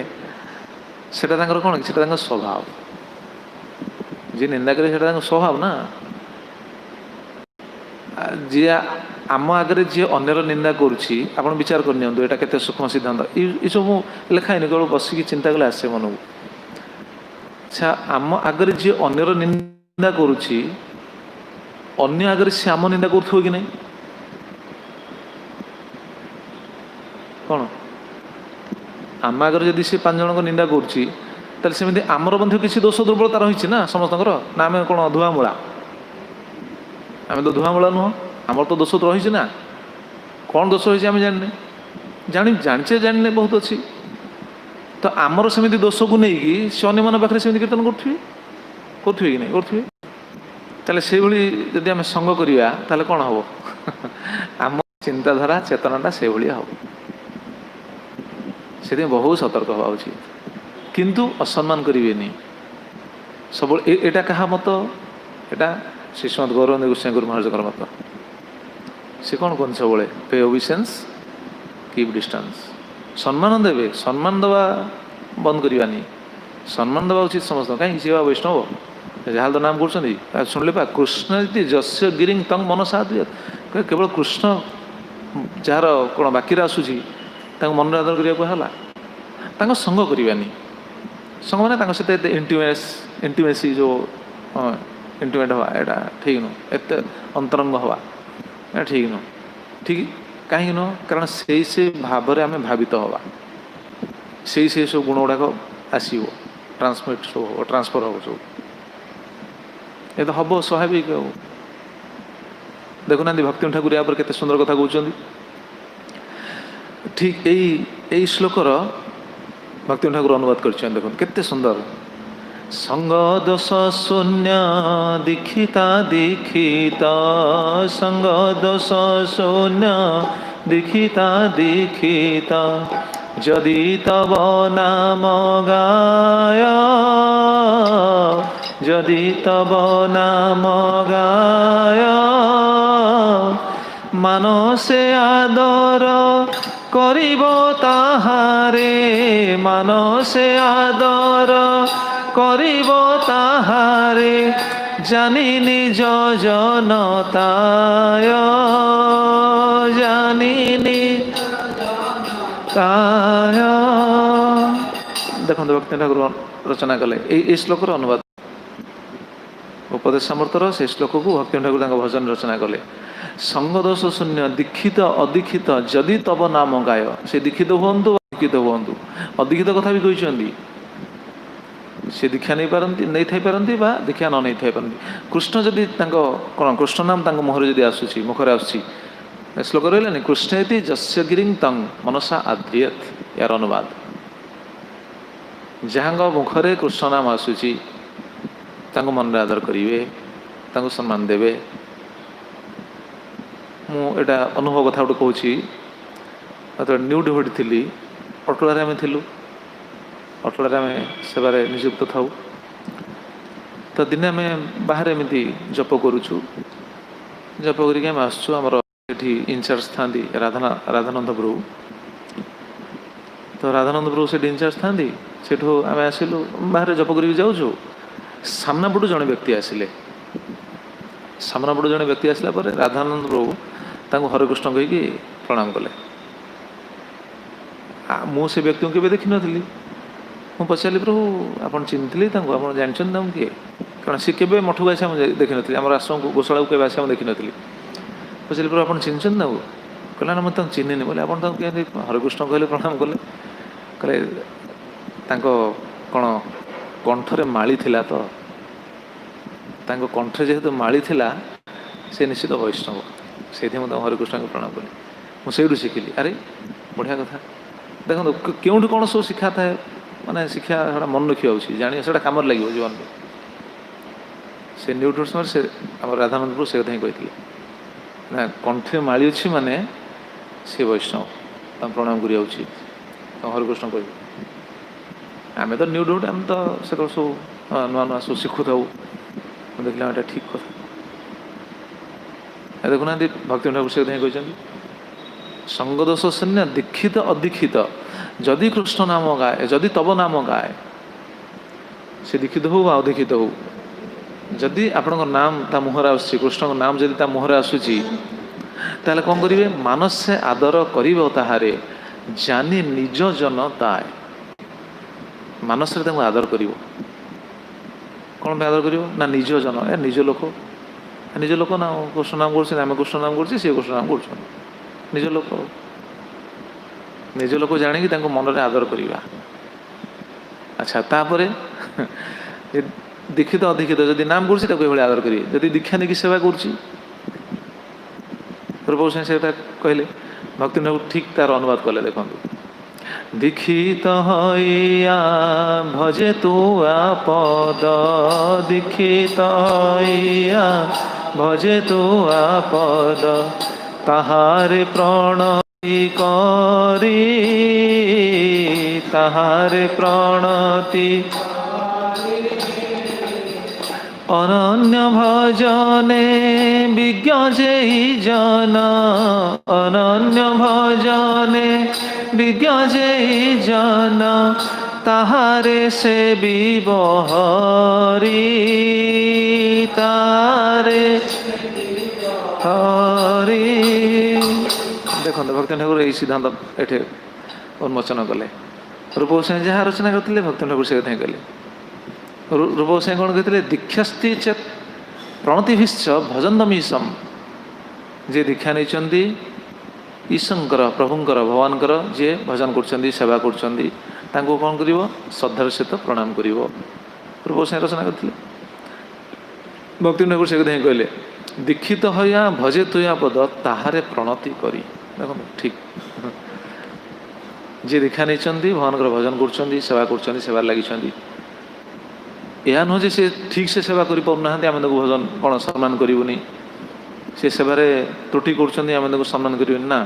ସେଟା ତାଙ୍କର କ'ଣ? ସେଟା ତାଙ୍କ ସ୍ୱଭାବ। ଯିଏ ନିନ୍ଦା କରେ ସେଟା ତାଙ୍କ ସ୍ୱଭାବ ନା। ଯିଏ ଆମ ଆଗରେ ଯିଏ ଅନ୍ୟର ନିନ୍ଦା କରୁଛି, ଆପଣ ବିଚାର କରିନିଅନ୍ତୁ ଏଇଟା କେତେ ସୂକ୍ଷ୍ମ ସିଦ୍ଧାନ୍ତ। ଏସବୁ ଲେଖା ହେଇନି, କେବଳ ବସିକି ଚିନ୍ତା କଲେ ଆସେ ମନକୁ। ଆଚ୍ଛା, ଆମ ଆଗରେ ଯିଏ ଅନ୍ୟର ନିନ୍ଦା କରୁଛି, ଅନ୍ୟ ଆଗରେ ସେ ଆମ ନିନ୍ଦା କରୁଥିବ କି ନାହିଁ? କ'ଣ? ଆମ ଆଗରେ ଯଦି ସେ 5 ଜଣଙ୍କ ନିନ୍ଦା କରୁଛି, ତାହେଲେ ସେମିତି ଆମର ମଧ୍ୟ କିଛି ଦୋଷ ଦୁର୍ବଳତା ରହିଛି ନା ସମସ୍ତଙ୍କର। ନା ଆମେ କ'ଣ ଧୁଆମୂଳା? ଆମେ ତ ଧୁଆମୂଳା ନୁହଁ। ଆମର ତ ଦୋଷ ରହିଛି ନା। କ'ଣ ଦୋଷ ରହିଛି ଆମେ ଜାଣିନେ, ଜାଣିଛେ ଜାଣିନେ ବହୁତ ଅଛି। ତ ଆମର ସେମିତି ଦୋଷକୁ ନେଇକି ସେ ଅନ୍ୟମାନଙ୍କ ପାଖରେ ସେମିତି କୀର୍ତ୍ତନ କରୁଥିବେ କି ନାହିଁ? କରୁଥିବେ। ତାହେଲେ ସେଇଭଳି ଯଦି ଆମେ ସଙ୍ଗ କରିବା, ତାହେଲେ କ'ଣ ହେବ? ଆମ ଚିନ୍ତାଧାରା ଚେତନାଟା ସେଇଭଳିଆ ହେବ। ସେଥିପାଇଁ ବହୁତ ସତର୍କ ହେବା ଉଚିତ। କିନ୍ତୁ ଅସମ୍ମାନ କରିବେନି ସବୁବେଳେ। ଏଇଟା କାହା ମତ? ଏଇଟା ଶ୍ରୀମଦ୍ ଗୌରାଙ୍ଗ ଗୋସ୍ୱାମୀ ଗୁରୁ ମହାରାଜଙ୍କର ମତ। ସେ କ'ଣ କୁହନ୍ତି ସବୁବେଳେ? Pay obeisance, keep distance. ସମ୍ମାନ ଦେବେ, ସମ୍ମାନ ଦେବା ବନ୍ଦ କରିବାନି। ସମ୍ମାନ ଦେବା ଉଚିତ ସମସ୍ତଙ୍କୁ। କାହିଁକି? ସେ ବା ବୈଷ୍ଣବ, ଯାହା ତ ନାମ କରୁଛନ୍ତି। ଶୁଣିଲେ ବା କୃଷ୍ଣ ଯଦି ଯସ୍ୟ ଗିରିଂ ତଂ ମନସା ଆଦୃୟତ୍। କେବଳ କୃଷ୍ଣ ଯାହାର କ'ଣ ବାକ୍ୟରେ ଆସୁଛି ତାଙ୍କୁ ମନରେ ଆଦର କରିବାକୁ ହେଲା। ତାଙ୍କ ସଙ୍ଗ କରିବାନି। ସଙ୍ଗ ମାନେ ତାଙ୍କ ସହିତ ଏତେ ଇଣ୍ଟିମେସି, ଯେଉଁ ଇଣ୍ଟିମେଟ୍ ହେବା, ଏଇଟା ଠିକ୍ ନୁହଁ। ଏତେ ଅନ୍ତରଙ୍ଗ ହେବା ଏଇଟା ଠିକ୍ ନୁହଁ। ଠିକ୍ କାହିଁକି ନୁହଁ? କାରଣ ସେଇ ଭାବରେ ଆମେ ଭାବିତ ହେବା, ସେଇ ସବୁ ଗୁଣ ଗୁଡ଼ାକ ଆସିବ, ଟ୍ରାନ୍ସମିଟ୍ ସବୁ ହେବ, ଟ୍ରାନ୍ସଫର୍ ହେବ ସବୁ। ଏ ତ ହେବ ସ୍ୱାଭାବିକ। ଆଉ ଦେଖୁନାହାନ୍ତି ଭକ୍ତି ଠାକୁର ୟା ଉପରେ କେତେ ସୁନ୍ଦର କଥା କହୁଛନ୍ତି। ଠିକ୍ ଏଇ ଶ୍ଲୋକର ଭକ୍ତି ଠାକୁର ଅନୁବାଦ କରିଛନ୍ତି। ଦେଖନ୍ତୁ କେତେ ସୁନ୍ଦର। ସଙ୍ଗ ଦୋଷ ଶୂନ୍ୟ ଦୀକ୍ଷିତା ଦୀକ୍ଷିତ, ସଙ୍ଗ ଦୋଷ ଶୂନ୍ୟ ଦୀକ୍ଷିତା ଦୀକ୍ଷିତ, ଯଦି ତବ ନାମ ଗାୟ, ଯଦି ତବ ନାମ ଗାୟ, ମାନସେ ଆଦର କରିବ ତାହାରେ, ମାନସେ ଆଦର କରିବ ତାହାରେ, জানি নিজ জনতায়, জানি নিজ জনতায়। ଦେଖନ୍ତୁ ଭକ୍ତି ଠାକୁର ରଚନା କଲେ এই ଶ୍ଲୋକର ଅନୁବାଦ। ଉପଦେଶ ସାମର୍ଥ୍ୟର ସେ ଶ୍ଲୋକକୁ ଭକ୍ତି ଠାକୁର ତାଙ୍କ ଭଜନ ରଚନା କଲେ। ସଙ୍ଗଦୋଷ ଶୂନ୍ୟ ଦୀକ୍ଷିତ ଅଦୀକ୍ଷିତ ଯଦି ତବ ନାମ ଗାୟ। ସେ ଦୀକ୍ଷିତ ହୁଅନ୍ତୁ ବା ଅଦୀକ୍ଷିତ ହୁଅନ୍ତୁ। ଅଦୀକ୍ଷିତ କଥା ବି କହିଛନ୍ତି। ସେ ଦୀକ୍ଷା ନେଇଥାଇପାରନ୍ତି ବା ଦୀକ୍ଷା ନ ନେଇଥାଇପାରନ୍ତି। କୃଷ୍ଣ ଯଦି ତାଙ୍କ କ'ଣ କୃଷ୍ଣ ନାମ ତାଙ୍କ ମୁହଁରେ ଯଦି ଆସୁଛି, ମୁଖରେ ଆସୁଛି, ଶ୍ଲୋକ ରହିଲାନି କୃଷ୍ଣ ଇତି ଯସ୍ୟ ଗିରିଂ ତଂ ମନସା ଆଧ୍ରିୟତ୍। ଏହାର ଅନୁବାଦ, ଯାହାଙ୍କ ମୁଖରେ କୃଷ୍ଣ ନାମ ଆସୁଛି ତାଙ୍କୁ ମନରେ ଆଦର କରିବେ, ତାଙ୍କୁ ସମ୍ମାନ ଦେବେ। ମୁଁ ଏଇଟା ଅନୁଭବ କଥା ଗୋଟେ କହୁଛି। ଯେତେବେଳେ ନ୍ୟୁ ଡିଭୋଟି ଥିଲି, ଅଟୋରେ ଆମେ ଥିଲୁ। ଅଟଳରେ ଆମେ ସେବାରେ ନିଯୁକ୍ତ ଥାଉ। ତ ଦିନେ ଆମେ ବାହାରେ ଏମିତି ଜପ କରୁଛୁ, ଜପ କରିକି ଆମେ ଆସୁଛୁ। ଆମର ଏଠି ଇନଚାର୍ଜ ଥାନ୍ତି ରାଧାନନ୍ଦ ପ୍ରଭୁ। ତ ରାଧାନନ୍ଦ ପ୍ରଭୁ ସେଠି ଇନଚାର୍ଜ ଥାନ୍ତି। ସେଠୁ ଆମେ ଆସିଲୁ, ବାହାରେ ଜପ କରିକି ଯାଉଛୁ। ସାମ୍ନାପଟୁ ଜଣେ ବ୍ୟକ୍ତି ଆସିଲେ। ସାମ୍ନାପଟୁ ଜଣେ ବ୍ୟକ୍ତି ଆସିଲା ପରେ ରାଧାନନ୍ଦ ପ୍ରଭୁ ତାଙ୍କୁ ହରେକୃଷ୍ଣ କହିକି ପ୍ରଣାମ କଲେ। ମୁଁ ସେ ବ୍ୟକ୍ତିଙ୍କୁ କେବେ ଦେଖିନଥିଲି। ମୁଁ ପଚାରିଲି, ପ୍ରଭୁ ଆପଣ ଚିହ୍ନିଥିଲେ ତାଙ୍କୁ, ଆପଣ ଜାଣିଛନ୍ତି ତାଙ୍କୁ କିଏ? କାରଣ ସେ କେବେ ମଠକୁ ଆସିବା ମୁଁ ଦେଖିନଥିଲି, ଆମର ଆଶ୍ରମକୁ ଗୋଶାଳାକୁ କେବେ ଆସିବା ମୁଁ ଦେଖିନଥିଲି। ପଚାରିଲି, ପ୍ରଭୁ ଆପଣ ଚିହ୍ନିଛନ୍ତି ତାଙ୍କୁ? କହିଲା, ନା ମୁଁ ତାଙ୍କୁ ଚିହ୍ନିନି। ବୋଲି ଆପଣ ତାଙ୍କୁ କେମିତି ହରେକୃଷ୍ଣ କହିଲେ, ପ୍ରଣାମ କଲେ? କହିଲେ ତାଙ୍କ କ'ଣ କଣ୍ଠରେ ମାଳି ଥିଲା ତ, ତାଙ୍କ କଣ୍ଠରେ ଯେହେତୁ ମାଳି ଥିଲା ସେ ନିଶ୍ଚିତ ବୈଷ୍ଣବ, ସେଇଥିପାଇଁ ମୁଁ ତାଙ୍କୁ ହରେକୃଷ୍ଣଙ୍କୁ ପ୍ରଣାମ କଲି। ମୁଁ ସେଇଠୁ ଶିଖିଲି, ଆରେ ବଢ଼ିଆ କଥା। ଦେଖନ୍ତୁ କେଉଁଠି କ'ଣ ସବୁ ଶିକ୍ଷା ଥାଏ, ମାନେ ଶିକ୍ଷା ସେଟା ମନେ ରଖିବା ଉଚିତ, ଜାଣିବା ସେଇଟା କାମରେ ଲାଗିବ ଜୀବନରେ। ସେ ନ୍ୟୁଟ୍ରନ୍ ସମୟରେ ସେ ଆମର ରାଧାନନ୍ଦ ପ୍ରଭୁ ସେ କଥା ହିଁ କହିଥିଲେ, ନା କଣ୍ଠରେ ମାଳି ଅଛି ମାନେ ସେ ବୈଷ୍ଣବ, ତାଙ୍କୁ ପ୍ରଣାମ କରିବା ଉଚିତ, ତାଙ୍କୁ ହରେକୃଷ୍ଣ କହିବେ। ଆମେ ତ ନ୍ୟୁଟ୍ରନ୍, ଆମେ ତ ସେତେବେଳେ ସବୁ ନୂଆ ନୂଆ ସବୁ ଶିଖୁଥାଉ। ମୁଁ ଦେଖିଲା ଏଇଟା ଠିକ୍ କଥା। ଦେଖୁନାହାନ୍ତି ଭକ୍ତି ଠାକୁର ସେ କଥା ହିଁ କହିଛନ୍ତି, ସଙ୍ଗଦୋଷ ଶୂନ୍ୟ ଦୀକ୍ଷିତ ଅଦୀକ୍ଷିତ ଯଦି କୃଷ୍ଣ ନାମ ଗାଏ, ଯଦି ତବ ନାମ ଗାଏ, ସେ ଦୀକ୍ଷିତ ହଉ ବା ଅଦୀକ୍ଷିତ ହଉ, ଯଦି ଆପଣଙ୍କ ନାମ ତା ମୁହଁରେ ଆସୁଛି, କୃଷ୍ଣଙ୍କ ନାମ ଯଦି ତା ମୁହଁରେ ଆସୁଛି, ତାହେଲେ କ'ଣ କରିବେ? ମାନସେ ଆଦର କରିବ ତାହାରେ, ଜାନି ନିଜ ଜନ ତାଏ। ମାନସରେ ତାଙ୍କୁ ଆଦର କରିବ। କ'ଣ ପାଇଁ ଆଦର କରିବ? ନା ନିଜ ଜନ, ନିଜ ଲୋକ, ନିଜ ଲୋକ ନା କୃଷ୍ଣ ନାମ କରୁଛନ୍ତି, ଆମେ କୃଷ୍ଣ ନାମ କରୁଛୁ, ସିଏ କୃଷ୍ଣ ନାମ କରୁଛନ୍ତି, ନିଜ ଲୋକ। ନିଜ ଲୋକ ଜାଣିକି ତାଙ୍କୁ ମନରେ ଆଦର କରିବା। ଆଚ୍ଛା, ତାପରେ ଦୀକ୍ଷିତ ଅଦୀକ୍ଷିତ ଯଦି ନାମ କରୁଛି ତାକୁ ଏଭଳି ଆଦର କରିବେ। ଯଦି ଦୀକ୍ଷା ନେଇକି ସେବା କରୁଛି, ପ୍ରଭୁ ସେଟା କହିଲେ, ଭକ୍ତି ଠାକୁର ଠିକ୍ ତାର ଅନୁବାଦ କଲେ। ଦେଖନ୍ତୁ, ଦୀକ୍ଷିତ ହଇଆ ଭଜେ ତୁ ଆପଦ, ଦୀକ୍ଷିତ ହଇଆ ଭଜେ ତୁ ଆପଦ, ତାହାରେ ପ୍ରଣତି କରି, ତାହାରେ ପ୍ରଣତି ଅନନ୍ୟ ଭଜନେ ବିଜ୍ଞ ଯେଇ জন, ଅନନ୍ୟ ଭଜନେ ବିଜ୍ଞ ଯେଇ জন, ତାହାରେ ସେ ବିବହରି, ତାରେ ହରି। ଦେଖନ୍ତୁ ଭକ୍ତି ଠାକୁର ଏହି ସିଦ୍ଧାନ୍ତ ଏଠି ଉନ୍ମୋଚନ କଲେ। ରୂପ ଗୋସ୍ୱାମୀ ଯାହା ରଚନା କରିଥିଲେ ଭକ୍ତି ଠାକୁର ସେ କଥା ହିଁ କଲେ। ରୂପ ଗୋସ୍ୱାମୀ କ'ଣ କହିଥିଲେ? ଦୀକ୍ଷାସ୍ତି ଚେତ୍ ପ୍ରଣତିଭିଶ୍ଚ ଭଜନ୍ତମୀଶମ୍। ଯିଏ ଦୀକ୍ଷା ନେଇଛନ୍ତି ଈଶ୍ୱରଙ୍କର, ପ୍ରଭୁଙ୍କର, ଭଗବାନଙ୍କର ଯିଏ ଭଜନ କରୁଛନ୍ତି, ସେବା କରୁଛନ୍ତି, ତାଙ୍କୁ କ'ଣ କରିବ? ଶ୍ରଦ୍ଧାର ସହିତ ପ୍ରଣାମ କରିବ। ରୂପ ଗୋସ୍ୱାମୀ ରଚନା କରିଥିଲେ। ଭକ୍ତି ଠାକୁର ସେ କଥା ହିଁ କହିଲେ, ଦୀକ୍ଷିତ ହଇଆ ଭଜେ ତୁୟା ପଦ, ତାହାରେ ପ୍ରଣତି କରି। ଦେଖନ୍ତୁ ଠିକ୍, ଯିଏ ଦୀକ୍ଷା ନେଇଛନ୍ତି, ଭଗବାନଙ୍କର ଭଜନ କରୁଛନ୍ତି, ସେବା କରୁଛନ୍ତି, ସେବାରେ ଲାଗିଛନ୍ତି, ଏହା ନୁହେଁ ଯେ ସେ ଠିକ୍ ସେ ସେବା କରିପାରୁନାହାନ୍ତି, ଆମେ ତାଙ୍କୁ ଭଜନ କ'ଣ ସମ୍ମାନ କରିବୁନି, ସେ ସେବାରେ ତ୍ରୁଟି କରୁଛନ୍ତି, ଆମେ ତାଙ୍କୁ ସମ୍ମାନ କରିବୁନି, ନା,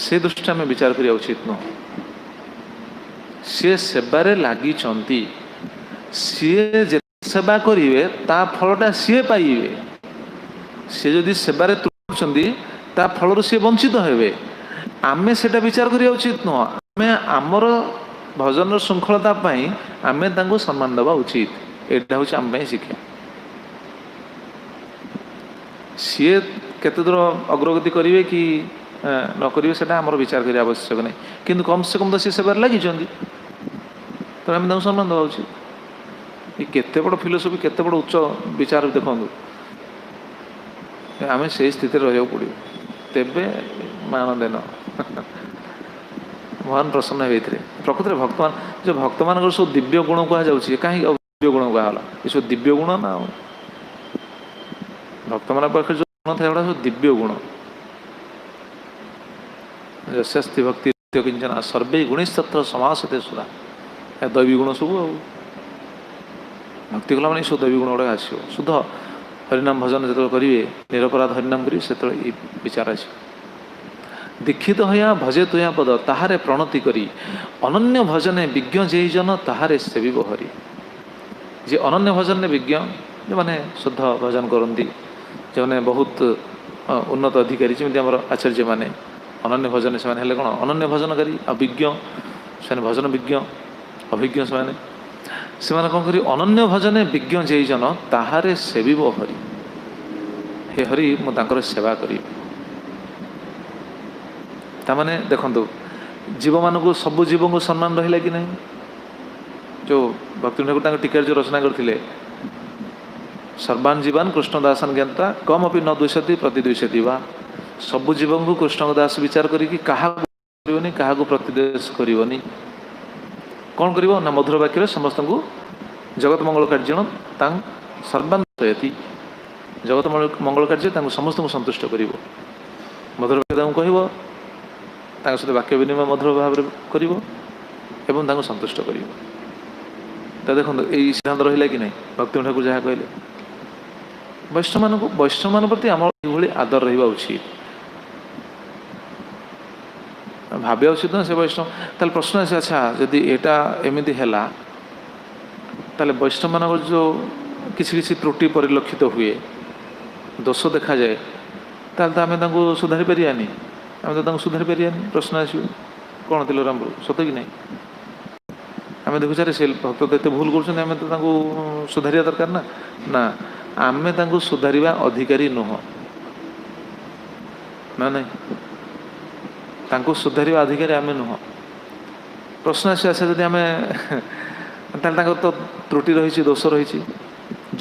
ସେ ଦୃଷ୍ଟିରେ ଆମେ ବିଚାର କରିବା ଉଚିତ ନୁହଁ। ସିଏ ସେବାରେ ଲାଗିଛନ୍ତି, ସିଏ ଯେତେ ସେବା କରିବେ ତା ଫଳଟା ସିଏ ପାଇବେ। ସିଏ ଯଦି ସେବାରେ ତ୍ରୁଟି ତା ଫଳରୁ ସିଏ ବଞ୍ଚିତ ହେବେ। ଆମେ ସେଟା ବିଚାର କରିବା ଉଚିତ ନୁହଁ। ଆମେ ଆମର ଭଜନର ଶୃଙ୍ଖଳତା ପାଇଁ ଆମେ ତାଙ୍କୁ ସମ୍ମାନ ଦେବା ଉଚିତ। ଏଇଟା ହେଉଛି ଆମ ପାଇଁ ଶିକ୍ଷା। ସିଏ କେତେ ଦୂର ଅଗ୍ରଗତି କରିବେ କି ନ କରିବେ ସେଟା ଆମର ବିଚାର କରିବା ଆବଶ୍ୟକ ନାହିଁ, କିନ୍ତୁ କମ୍ ସେ କମ୍ ତ ସିଏ ସେବାରେ ଲାଗିଛନ୍ତି, ତେଣୁ ଆମେ ତାଙ୍କୁ ସମ୍ମାନ ଦେବା ଉଚିତ। ଏ କେତେ ବଡ଼ ଫିଲୋସଫି, କେତେ ବଡ଼ ଉଚ୍ଚ ବିଚାର ଦେଖନ୍ତୁ। ଆମେ ସେଇ ସ୍ଥିତିରେ ରହିବାକୁ ପଡ଼ିବ, ତେବେ ମାନ ଦେନ ଭଗବାନ ପ୍ରସନ୍ନ ହେବେ ଏଥିରେ। ପ୍ରକୃତରେ ଭକ୍ତମାନ, ଯେଉଁ ଭକ୍ତମାନଙ୍କର ସବୁ ଦିବ୍ୟ ଗୁଣ କୁହାଯାଉଛି, କାହିଁକି ଦିବ୍ୟ ଗୁଣ କୁହାଗଲା? ଏସବୁ ଦିବ୍ୟ ଗୁଣ ନା, ଭକ୍ତମାନଙ୍କ ପାଖରେ ଯେଉଁ ଗୁଣ ଥାଏ ଏଗୁଡ଼ା ସବୁ ଦିବ୍ୟ ଗୁଣ। ଯସ୍ୟାସ୍ତି ଭକ୍ତି କିଞ୍ଚନା ସର୍ବେ ଗୁଣିସ୍ତତ୍ର ସମାସତେ ସୁରା, ଦୈବୀ ଗୁଣ ସବୁ। ଆଉ ଭକ୍ତି କଲା ମାନେ ସବୁ ଦୈବୀ ଗୁଣ ଗୁଡ଼ାକ ଆସିବ। ଶୁଦ୍ଧ ହରିନାମ ଭଜନ ଯେତେବେଳେ କରିବେ, ନିରପରାଧ ହରିନାମ କରିବେ, ସେତେବେଳେ ଏଇ ବିଚାର ଆସିବ। दीक्षित होया भजे तुया पद ताहारे प्रणति करी अनन्य भजने विज्ञ जेई जन ताहारे सेविब हरि। जे अनन्य भजन विज्ञ जो मैंने शुद्ध भजन करती जो मैंने बहुत उन्नत अधिकारी जमी आम आचार्य मैंने अनन्य भजन से कौन अनन्य भजनकारी अभिज्ञ से भजन विज्ञ अभिज्ञ से कौन करी अनन्य भजने विज्ञ जेई जन ताहारे सेविब हरि। हे हरि मुझे सेवा करी ताने देखो जीव मानक सबू जीव को सम्मान रहा कि नहीं। जो भक्ति ठाकुर टीका जो रचना करते सर्वान जीवान कृष्णदासन ज्ञाता कम अपनी न द्वेषति प्रतिद्वेषति वा सबू जीव को कृष्ण दास विचार करी क्या प्रतिद्वेष करनी कौन कर ना मधुर वाक्य समस्त को जगत मंगल कार्य सर्वान जगत मंगल कार्य समस्त को संतुष्ट कर मधुर वाक्य कह सहित वाक्य विनिमय मधुर भाव कर संतुष्ट कर देखो यही सिद्धांत रहा कि नहीं। भक्ति ठाकुर जहाँ कहले वैष्णव मान प्रति आम ये आदर रहा उचित भाव्या उचित ना से वैष्णव ताल प्रश्न आसे अच्छा जदि यहाँ एमती है ताले वैष्णव मान जो किसी त्रुटि परिलक्षित हुए दोष देखा जाए ताल आम सुधारी पारानी आम तो सुधारी पारानी प्रश्न आसो कौन तिलराम सत कि नहीं आम देखुचे से भक्त तो भूल करें तो सुधारिया दरकार ना ना आम सुधारिया अधिकारी नुह ना नहीं सुधारिया अधिकारी आम नुह प्रश्न आसे आसे जदि आम तो त्रुटि रही दोष रही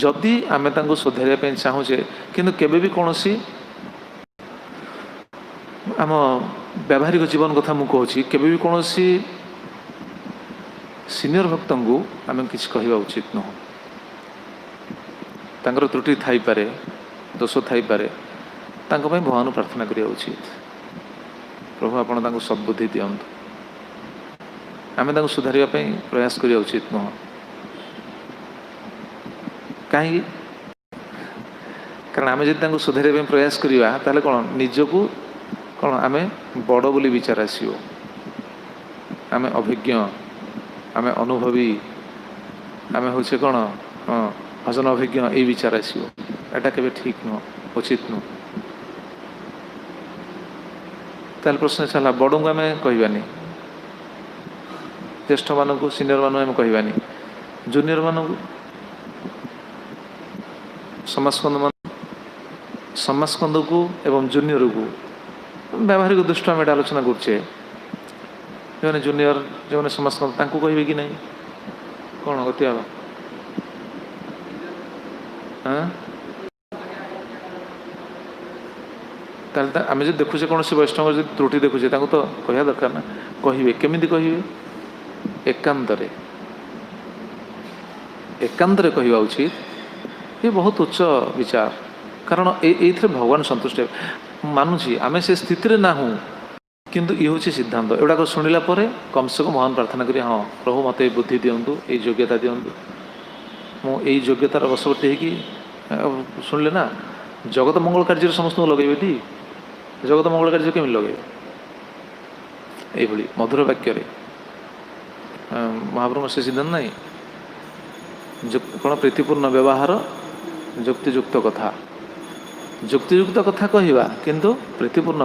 जदि आम सुधारिया चाहूचे किंतु केबे भी कौन आम व्यावहारिक जीवन कथा मु कहूँ केबे भी कौन सीनियर भक्त को आम कि कहवा उचित नुह तांकर त्रुटि थाई पारे दोष थाई पारे भगवान प्रार्थना करिया उचित प्रभु आपण सद्बुद्धि दियंतु आम सुधारिया प्रयास करिया उचित नुह कहीं कारण आम जब सुधारिया प्रयास करिया ताले कौन निजको कौन आम बड़ बोली विचार आसो आम अभिज्ञ आम अनुभवी आम हूँ कौन भजन अभिज्ञ ये विचार आसो एटा के ठीक नुह उचित नुह ताल प्रश्न चला बड़ को आम कहवानी ज्येष्ठ मान को सीनियर मान आम कहवानी जूनियर मान समाजकंद को एवं जूनियर को व्यावहारिक दृष्टि आम आलोचना करुचे जो जूनियर जो समाजकंद कहे कि नहीं कौन गति हाँ आम जो देखुचे कौन से वैष्णव जो त्रुटि देखुचे तो कह दरकार ना कहे केमी कहे एकांतरे कहवा उचित ये बहुत उच्च विचार कारण ये भगवान संतुष्ट मानुची आम से स्थिति ना हूँ किंतु ये हूँ सिद्धांत एगुड़ाक शुणिला कम से कम भगवान प्रार्थना करी हाँ प्रभु मत बुद्धि दिंतु ये योग्यता दिंतु मुझे योग्यतार वशवर्ती हो शुणिले ना जगत मंगल कार्य समस्त लगे टी जगत मंगल कार्य केमी लगे ये मधुर वाक्य महाप्रभु से सिद्धांत नहीं कौन प्रीतिपूर्ण व्यवहार युक्तियुक्त कथा युक्तियुक्त कथा कहवा किंतु प्रीतिपूर्ण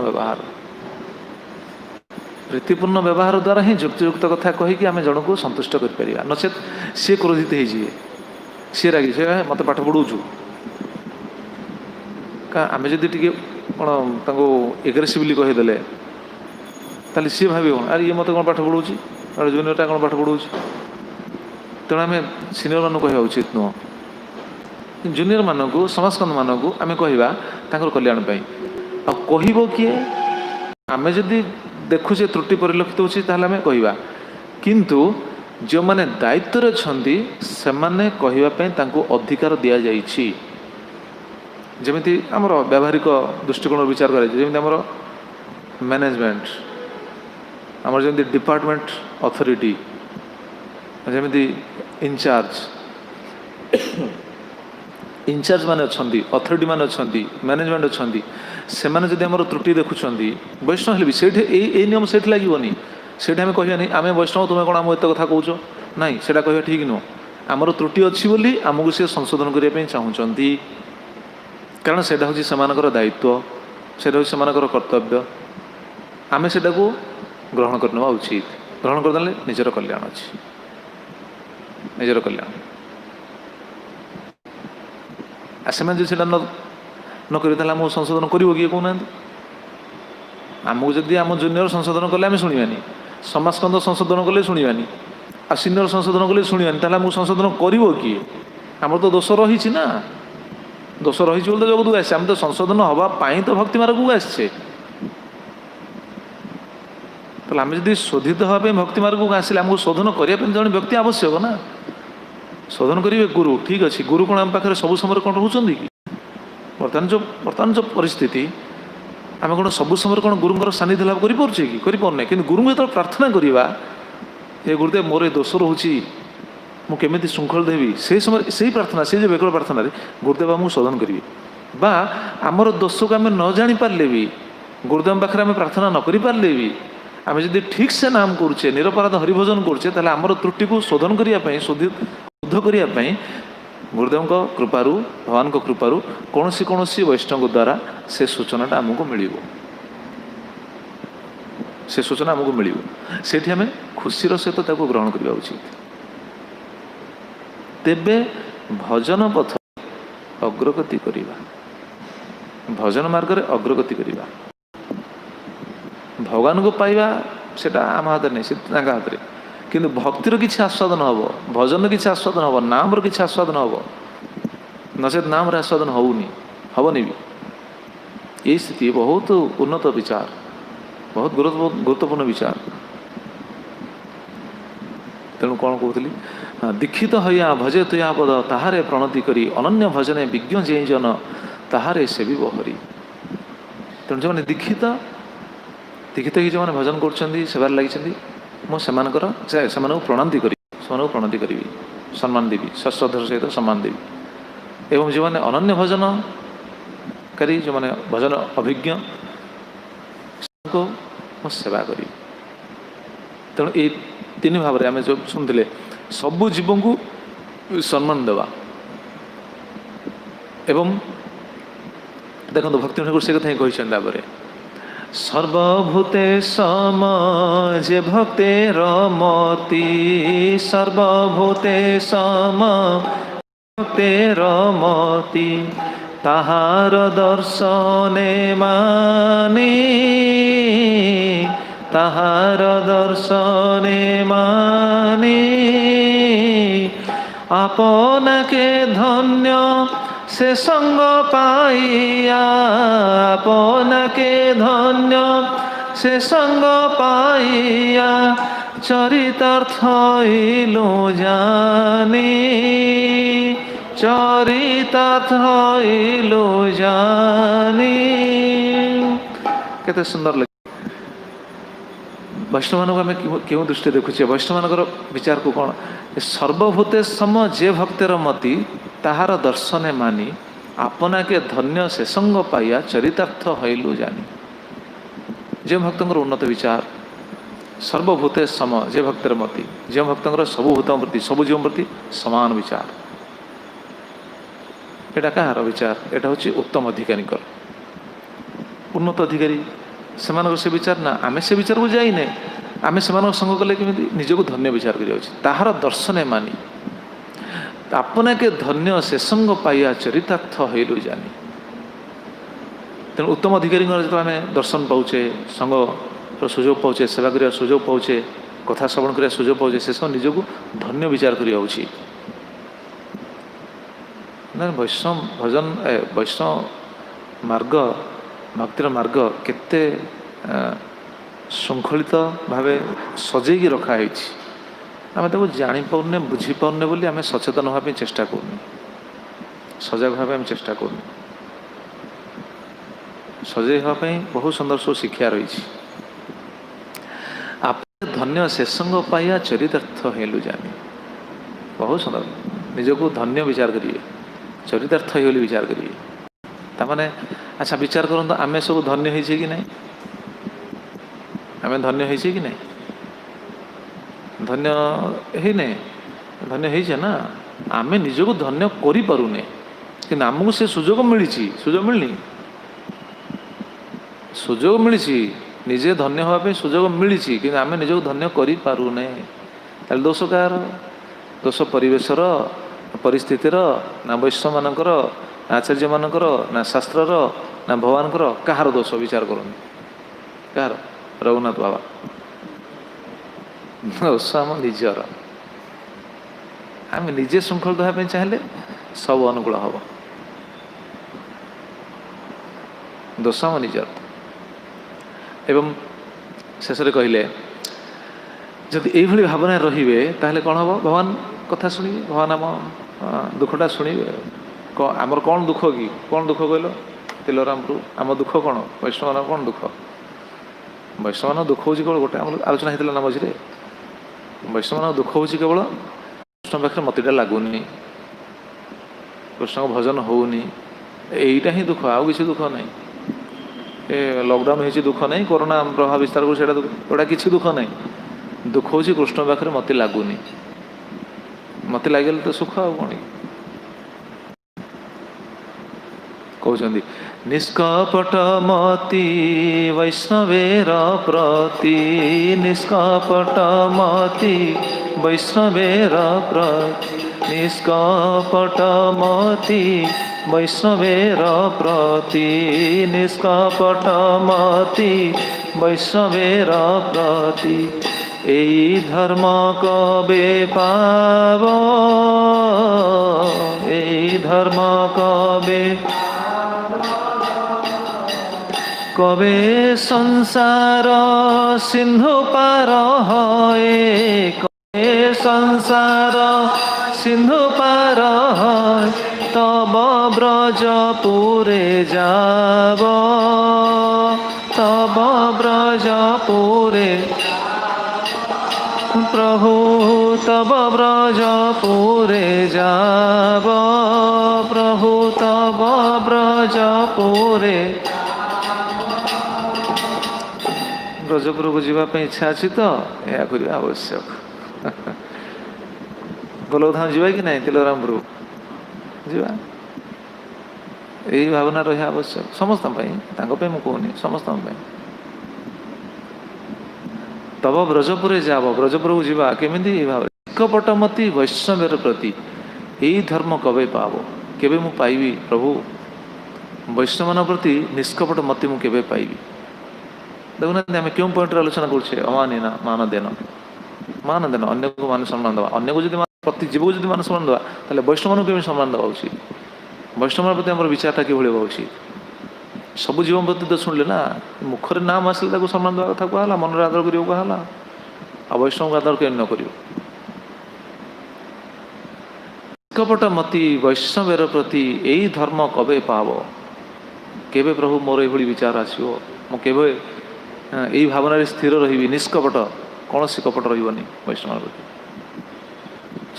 व्यवहार द्वारा ही युक्तियुक्त कथा कहीकि आम जन को संतुष्ट कर नचेत सी क्रोधित हो सी रागी से मत पाठ पढ़ाऊँ का आम जदि टी कौन एग्रेसिवली कहीदे ताली सी भाव अरे ये मत कौन पाठ पढ़ाऊँ और जूनियरटा कौन पाठ पढ़ाऊँ तेणु आम सीनियर मान कहवा उचित नुह जूनियर मान को समाजकंद मान को आम कहवा कल्याण आ कह किए आम जदि देखुचे त्रुटि परिलक्षित होची ताहले आम कहवा किंतु जो माने दायित्व अच्छी से माने कहवाई अधिकार दि जाइछि जमीती आमर व्यावहारिक दृष्टिकोण विचार करें आमर मैनेजमेंट आमर जमी डिपार्टमेंट अथॉरिटी जमी इंचार्ज इनचार्ज मैंने अच्छा अथॉरिटी मैंने अच्छा मैनेजमेंट अच्छा से जब आम त्रुटि देखुं वैष्णव हेल्ले भी से नियम से लगे से आम कहनी आम वैष्णव तुम्हें कौन आम एत कथा कौच ना से कह ठीक नुह आमर त्रुटि अच्छी बोली आमको सी संशोधन करने चाहूँगी कारण से दायित्व से कर्तव्य आम से ग्रहण करने उचित ग्रहण करदे निजर कल्याण अच्छी निजर कल्याण से न कर संशोधन कर कहना आमको जदि आम जूनियर संशोधन कले आम शुणानी समाजकंद संशोधन कले शुणानी आ सीनियर संशोधन कले शुणानी ताहले आमको संशोधन कर किए आमर तो दोष रही ना दोष रही तो जगत को आसे आम तो संशोधन हाँपाई तो भक्ति मार्ग को आसचे तो आम जब शोधित हाँपाई भक्ति मार्ग को आसिले आमको शोधन करने जन व्यक्ति आवश्यक ना शोधन करेंगे गुरु ठीक अच्छे गुरु कौन आम पाखे सब समय कौन रोचंदी कि बर्तमान जो परिस्थिति आम कौन सब समय कौन गुरुंर सानिध्य लाभ करें कि गुरु जो प्रार्थना करवा हे गुरुदेव मोर ये दोष रोचे मुझे श्रृंखल देवी से समय से प्रार्थना से जो बेकल प्रार्थना गुरुदेव आमको शोधन करेंगे बा आमर दोष को आम न जापारे भी गुरुदेव पाखे आम प्रार्थना न करें भी आम जब ठीक से नाम करुचे निरपराध हरिभजन करुचे ताहले आमर त्रुटि को शोधन करने शुद्ध करने गुरुदेव कृपारू भगवान कृपारू कौन सी वैष्णव द्वारा से सूचनाटा आमको मिल से सूचना आमको मिल से आम खुशीर सहित ग्रहण करवा उचित तेबे भजन पथ अग्रगति करवा भजन मार्ग में अग्रगति करवा भगवान को पाइबा सेटा आम हाथ नहीं से हाथ में किंतु भक्तिर किसी आस्वादन हम भजन किसी आस्वादन हम नाम किसी आस्वादन हम नचे नाम आस्वादन हेनी भी ये स्थिति बहुत उन्नत विचार बहुत गुरुत्वपूर्ण विचार तेणु कौन कहती दीक्षित हया भजे तुया पद ताहारे प्रणति करी अनन्य भजने विज्ञ जे जन ताहारे से भी बहरी तेणु जो दीक्षित दीक्षित ही जो मैंने भजन कर लगी मुझे प्रणांति करी सम्मान देवी सश्रद्धार सहित सम्मान देवी एवं जो मैंने अनन्य भजनकारी जो मैंने भजन अभिज्ञ को मु सेवा करी तेणु ये तीन भाव में आम जो शुणुले सबू जीव को सम्मान देवा एवं देखो भक्ति ठाकुर से कथा कहते सर्वभूते समाजे भक्तेर मति सर्वभूते भक्तेर मति ताहार दर्शने माने ताहार दर्शने माने आपनके धन्य से संग पाइया आपनके धन्य से संग पाइया चरितार्थ इलो जानी चरितार्थ इलो जानी केते सुंदर लगे वैष्णव मान आम क्यों दृष्टि देखुचे वैष्णव मान विचार को कौन सर्वभूते सम जे भक्तर मति ताहार दर्शने मानी आपना के धन्य से संग पाइया चरितार्थ हईलु जानी जो भक्तर उन्नत विचार सर्वभूते सम जे भक्तर मति जो भक्तर सबू भूत प्रति सबू जीव प्रति समान विचार एटा कहार विचार एटा हूँ उत्तम अधिकारी उन्नत अधिकारी से विचार ना आम से विचार को जाइने आम से संग कले कि निजको धन्य विचार कर दर्शने मानी आपना के धन्य से संग पाइया चरितार्थ हईलु जानी तेणु उत्तम अधिकारी जो आम दर्शन पाचे संग सुजोग पाचे सेवा कर सुजोग पाचे कथा श्रवण कर सुजोग पाचे से सब निजको धन्य विचार करवा उचित वैष्णव भजन वैष्णव मार्ग भक्तिर मार्ग केते श्रृंखलित भाव सजेगी रखाई आम ताको जापारे बुझीपारे बोली आम सचेतन हाँपाई चेष्टा करनी सजग भाव चेष्टा करनी सजग हाँपाई बहुत सुंदर सब शिक्षा रही आप धन्य शेषंग पाइया चरितार्थ हेलु जानी बहुत सुंदर निजको धन्य विचार करिए चरितार्थ बोली विचार करेंगे ताने। अच्छा विचार करूँ आम सब धन्य हो कि नहीं? आम धन्य हो कि नहीं? धन्य है धन्य हो ना। आम निजक धन्य करें कि आमको से सुजोग मिली सुजोग मिलनी सुजोग मिली निजे धन्य हाँपे सुजोग मिली कि आम निजक धन्य करें। दोष कार दोष परिवेशर परिस्थितिर ना वैष्णव मानकर आचार्य मानकर ना शास्त्रर ना भगवान कहार दोष विचार करूँ कहार रघुनाथ बाबा दोष आम निजर। आम निजे श्रृंखलित होगा चाहिए सब अनुकूल हम दोष आम निजर। एवं शेष कहले जदि यही भावना रे ताहले कौन हम भगवान कथा शुणिबे भगवान आम दुखटा शुणिबे। आमर कौन दुख कि कौन दुख कहल तिलराम प्रभु आम दुख कौन वैष्णव मान कौन दुख वैष्णव मान दुख हूँ केवल गोटे आम आलोचना होता ना मझे वैष्णव मान दुख हूँ केवल कृष्ण पाखे मतीटा लगुनि कृष्ण को भजन होनी यहीटा ही दुख आउ किसी दुख नहीं। ए लॉकडाउन हो दुख नहीं कोरोना प्रभाव विस्तार को एटा किसी दुख नहीं। दुख हूँ कृष्ण पाखे मत लगुनि मत लगे तो सुख आ कौन कहते निष्कपट मति वैष्णवेर प्रति निष्कपट मति वैष्णवेर प्रति निष्कपट मति वैष्णवेर प्रति निष्कपट मति वैष्णवेर प्रति এই ধর্ম কবে পাব এই ধর্ম কবে কবে সংসার সিন্ধু পার হয় কবে সংসার সিন্ধু পার হয় তব ব্রজপুরে যাব তব ব্রজপুরে प्रभु तब ब्रजपुरे जाब प्रभु तब ब्रजपुरे ब्रजपुर को जावाई इच्छा अच्छी तो यह करवा आवश्यक। गोलकधाम जावा कि नहीं तिलरामपुर जा यही भावना रहा आवश्यक समस्त मुझे कहूनी समस्त तब ब्रजपुरे जाब ब्रजपुर को जावा केमी भाव निष्कपटमति वैष्णवेर प्रति यही धर्म कबे पाब केबे मु पाइबी प्रभु वैष्णव मान प्रति निष्कपट मति मु केबे पाइबी। देखुना आम क्यों पॉइंट आलोचना करुचे अमानिना मान देन अन्य को मान सम्मान दवा अन्य को जो प्रति जीव को जो मान सम्मान दवा ताले वैष्णव मान केमी सम्मान दवा उचित वैष्णव प्रति आम विचारटा कि हवा उचित सब जीवन प्रति तो शुणिले ना मुखर नाम आसले सम्मान देवा कथा कहला मन आदर कर कहला आ वैष्णव को आदर के न कर निष्कपट मति वैष्णवेर प्रति यही धर्म कबे पाब केबे प्रभु मोर ये विचार आसो मुझे यही भावना स्थिर रही निष्कपट कौन सी कपट रही वैष्णव प्रति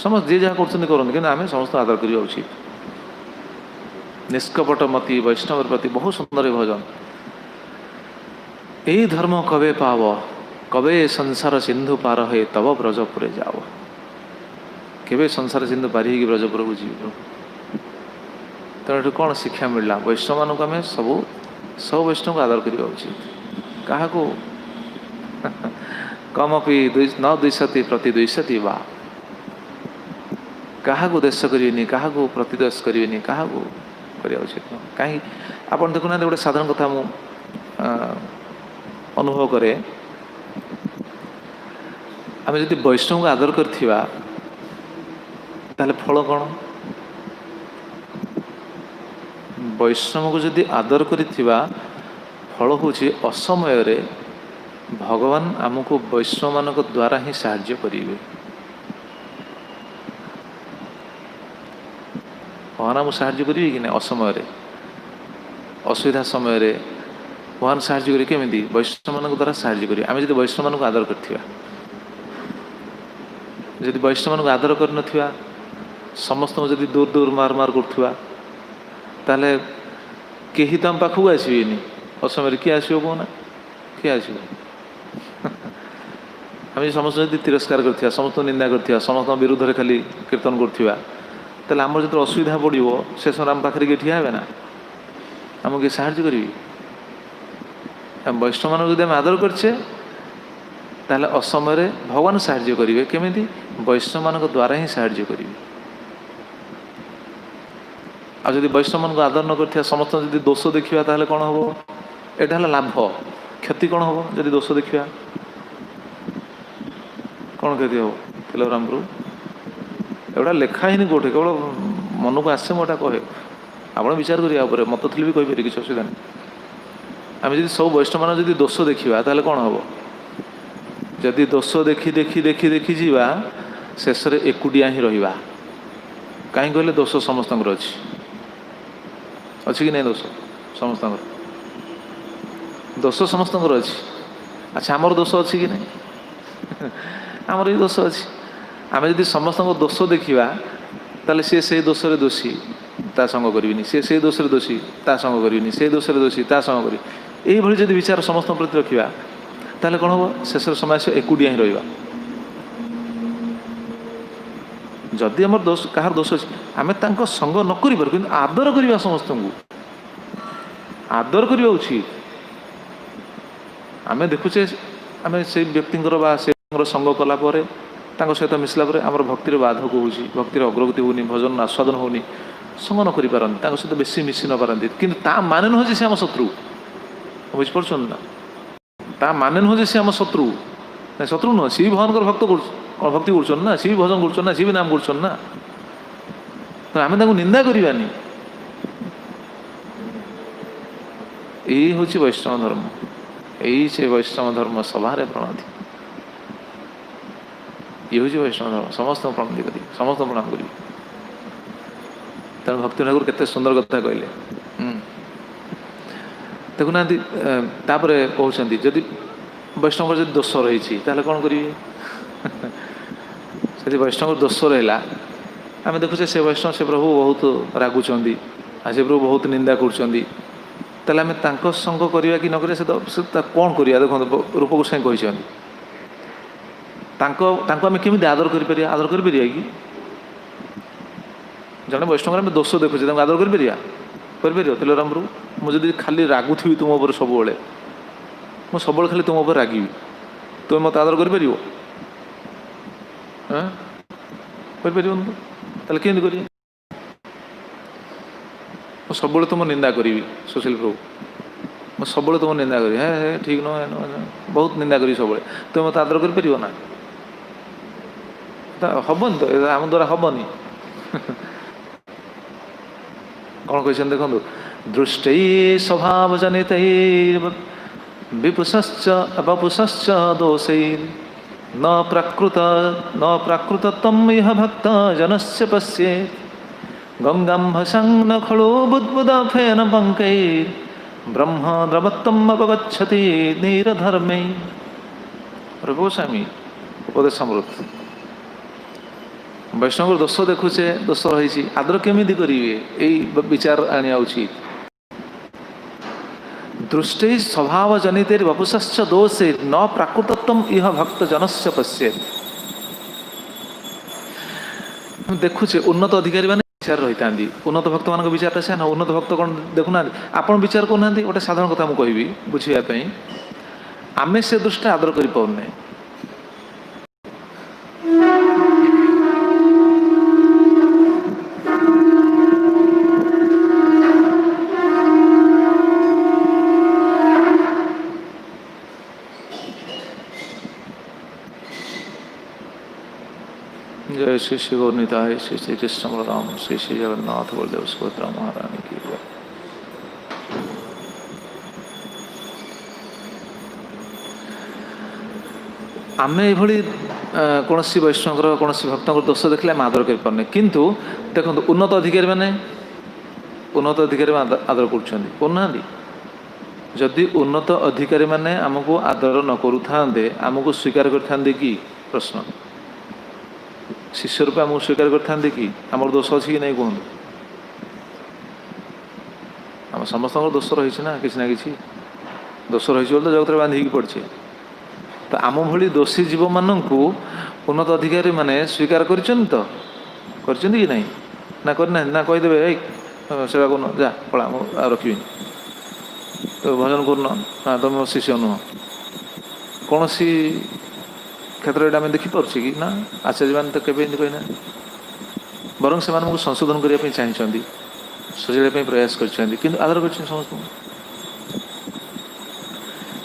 समस्त जी जहाँ करते आम समस्त आदर करवा उचित। निष्कपट मति वैष्णव प्रति बहुत सुंदर भजन यही धर्म कबे पाव कबे संसार सिंधु पार है तब ब्रजपुरे जाओ केबे संसार सिंधु पारी ही ब्रजपुर को जीव तेणु कौन शिक्षा मिलला वैष्णव मानक आम सब सब वैष्णव को आदर करवा उचित क्या कमपि न द्विषति प्रति द्विषति वा क्या देश करें क्या प्रतिदेश करें क्या करवा उचित कहीं आप देखुना गोटे साधारण कथा मु अनुभव करे आम जब वैष्णव को आदर करथिबा ताले फल कौन वैष्णव को जदि आदर करथिबा फल हूँ असमय रे भगवान आमको वैष्णव मान द्वारा ही साहाय्य करेंगे भगवान आमको साहाय्य करेंगे कि नहीं असमय असुविधा समय रे भगवान साहाय्य करेंगे केमी वैष्णव मान द्वारा साहाय्य करेंगे आम जब वैष्णव मान आदर करथिबा जदि वैष्णव मान आदर कर समस्त जदि दूर दूर मार मार करथिबा ताले केही तुम पाखक आसबेनि असमय किए आसो कहना किए आस आम समस्त यदि तिरस्कार कर समस्त निंदा कर समस्त विरुद्ध में खाली कीर्तन कर आम जो असुविधा पड़ो से समय आम पाखे किए ठिया ना आमको किए साहय करी वैष्णव मान जब आदर करछे ताले असमय भगवान साहय करेंगे केमी वैष्णव मान द्वारा ही साहय करेंगे आ जब वैष्णव मान आदर न कर समस्त जब दोष देखा ताले कौन हम यहाँ लाभ क्षति कौन हम जब दोष देखा कौन क्षति हम तिलराम प्रभु एगुड़ा लेखा ही कौटे केवल मन को आसे मुझे कहे आप विचार करें मत थी भी कहीपर किसी असुविधा नहीं आम जब सब वैष्णव मान जब दोष देखा ताले कौन हम जदि दोष देखी देखी देखी देखी जीवा शेष एकुटिया ही रहा कहीं कहले दोष समस्त अच्छी कि नहीं दोष समस्त दोष समस्त अच्छी अच्छा आमर दोष अच्छी कि नहीं आमर भी दोष अच्छी आम जब समस्त दोष देखा ताले सी से दोष दोषी ता संग करी सी से दोष दोषी ता संग करी सी दोष दोषी ता संग करी यही जब विचार समस्त प्रति रखा ताले कौन हम शेष समय से एकुटिया ही रहा जदि आम दोष कहार दोष अच्छे आम संग न कर कि आदर करवा समस्त को आदर करवा उचित आम देखुचे आम से व्यक्ति संग कलापर सहित मिसला आम भक्तिर बाधक हो भक्तिर अग्रगति होनी भजन आस्वादन होनी संग न कर सहित बेसी मिसी न पारती कि माने नुह से आम शत्रु बुझीपार ना ता माने नुह से आम शत्रु ना शत्रु नुह सी भगवान भक्त भक्ति कर ना सी भी भजन कर सी भी नाम कर ना तो आम निंदा करवानी यही हूँ वैष्णव धर्म यही से वैष्णव धर्म सभा प्रणादी ये हूँ वैष्णव धर्म समस्त प्रणादी करी समस्त प्रणाम करी तेणु भक्ति ठाकुर केते सुंदर कथा कहले देखुना तापर कहते जदि वैष्णव जब दोष रही कौन करेंगे से वैष्णव दोष रहा आम देखुचे से वैष्णव से प्रभु बहुत रागुंट से प्रभु बहुत निंदा कर आम संग करवा कि नक कौन करा देखो रूप गोस्वाई कहते आम केमी आदर कर आदर कर कि जड़े वैष्णव आम दोष देखुचे आदर कर तिलराम प्रभु मुझे खाली रागुथी तुम उपर सब मुझे सब खाली तुम उपर रागि तुम मत आदर कर केमी कर सब तुम निंदा करी सुशील प्रभु मैं सब तुम निंदा करी हे ठीक नुह बहुत निंदा करी सब तुम मत आदर कर ना हेनी तो आम द्वारा हेनी कौन कहते देखो दृष्टि स्वभाव जनित विपुष्च वपुष्च दोषैर न प्राकृत तम यह भक्त जनस्य पश्ये गंगाम्भ संग खलो बुद्बुद फेन पंकैर ब्रह्म द्रवत्तम अपगच्छति नीरधर्मे गोस्वामी उपदेशामृत वैष्णव दोष देखुचे दोष रही आदर केमी करेंगे यही विचार आने उचित दृष्टि स्वभाव जनित वपुष्च दोषे न प्राकृतत्वम इह भक्त जनस्य पश्ये देखुचे उन्नत अधिकारी मैंने विचार रही था उन्नत भक्त मान विचार से ना उन्नत भक्त कौन देखुना आप विचार करना गोटे साधारण कथा मुझे कहबी बुझापी आम से दृष्टि आदर कर पाने जय श्री श्री गौरनिताय श्री श्री कृष्ण बलराम श्री श्री जगन्नाथ बलदेव सुभद्रा महारानी की जय। आम ये कौन वैष्णव कौन भक्त दोष देखले आम आदर कर किंतु देखो उन्नत अधिकारी मैंने आदर करना जदि उन्नत अधिकारी मैंने आमको आदर न करुते आमको स्वीकार करते कि प्रश्न शिष्य रूपे आमको स्वीकार करते कि आमर दोष अच्छी कि नहीं कहूँ आम समस्त दोष रही ना कि दोष रही तो जगत बांधिकी पड़े। तो आम भली दोषी जीव मानक उन्नत अधिकारी माने स्वीकार कर कि नहीं ना करना ना कहीदे सेवा कर जा पड़ा रखी तो भजन कर तुम मो शिष्य नुह कौन सी क्षेत्र में आम देखिपे कि ना आचार्य मान तो केवे कहना बरं से संशोधन करने चाहिए सजाइवाई प्रयास कर आदर कर समस्त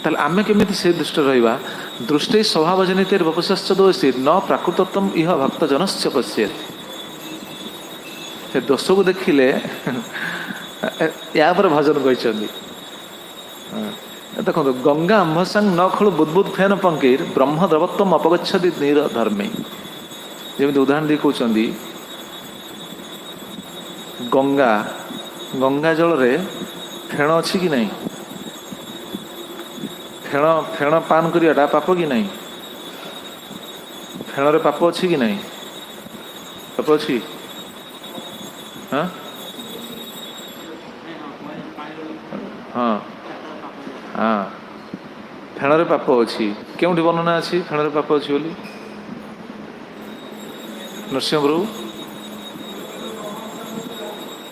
ताल आम केमी से दृष्टि रहा दृष्टि स्वभाव जनित वपश्च दोषी न प्राकृतत्व इह भक्त जनस्य पश्येत से दोष को देखिले या भजन कहते देखो गंगा अम्भसांग न खलु बुद्बुद फेन पंकीर ब्रह्म द्रवत्व अपगछति नीर धर्मे जमी उदाहरण दी कहते गंगा गंगा जल रे फेण अच्छी कि नहीं फेण फेण पान करियाटा पाप कि नहीं फेण रे पाप अच्छी कि नहीं पाप अच्छी हाँ हाँ हाँ फेण रे पाप अच्छी केउठी वर्णना अच्छी फेण रे पाप अच्छी बोली नरसिंह प्रभु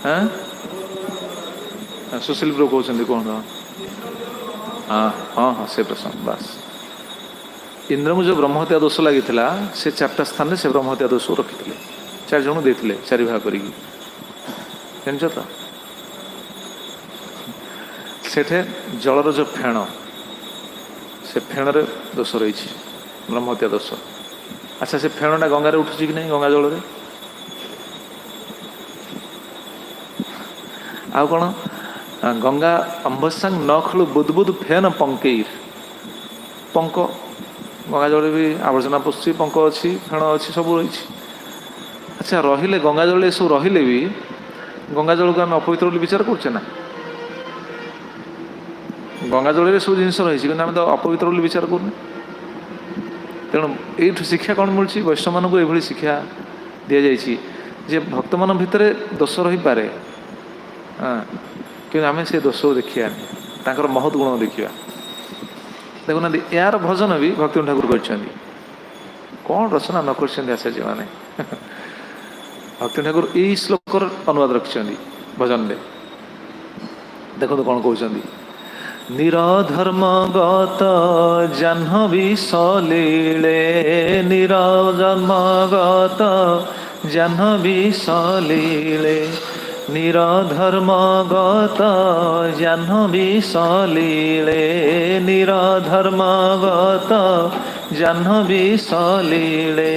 हाँ सुशील प्रभु कहते कौन हाँ हाँ हाँ से प्रश्न बास इंद्र को जो ब्रह्महत्या दोष लगी से 4टा स्थान से ब्रह्महत्या दोष रखी 4 जन दे 4 भाग कर तो सेठे जलर जो फेण से फेण रे दोष रही ब्रह्महत्या दोष। अच्छा से फेणटा गंगार उठुची कि नहीं गंगा जल आउ कौन गंगा अम्बसांग न खलु बुदबुद फेन पंकेर पंक गंगा जल भी आवर्जना पशुची पंक अच्छी फेण अच्छी सब रही। अच्छा रहिले गंगा जल सब रहिले भी गंगा जल को आम अपवित्र बोली विचार करछे ना गंगा जल सब जिन रही आम तो अपवित्र बोली विचार करूँ तेणु ये शिक्षा कौन मिलूँ वैष्णव मानक ये शिक्षा दि जाए भक्त मान भितर दोष रही पारे हाँ कि आम से दोष को देखा तांकर महत् गुण देखा देखुना यार भजन भी भक्ति ठाकुर कर कौन रचना न कर आचार्य मैंने भक्ति ठाकुर यही श्लोकर अनुवाद रखिंट भजन में देखो कौन कहते निरधर्मगत जाह्नवी सलीले निरधर्मगत जाह्नवी सलीले निरधर्मगत जाह्नवी सलीले निरधर्मगत जाह्नवी सलीले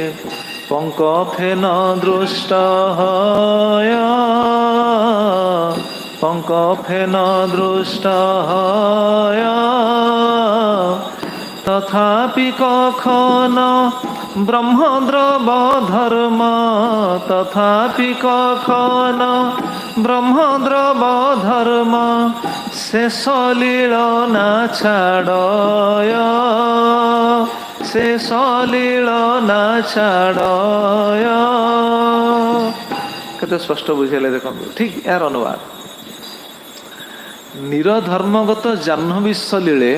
पंक फेन दृष्ट पंक फेन दृष्ट तथापि कखन ब्रह्मद्रव धर्म तथापि कखन ब्रह्मद्रव धर्म से सलील ना छाड़य से सलील ना छाड़य केते स्पष्ट बुझेले देखो ठीक यार अनुवाद निरधर्मगत जाह्नवी सलीले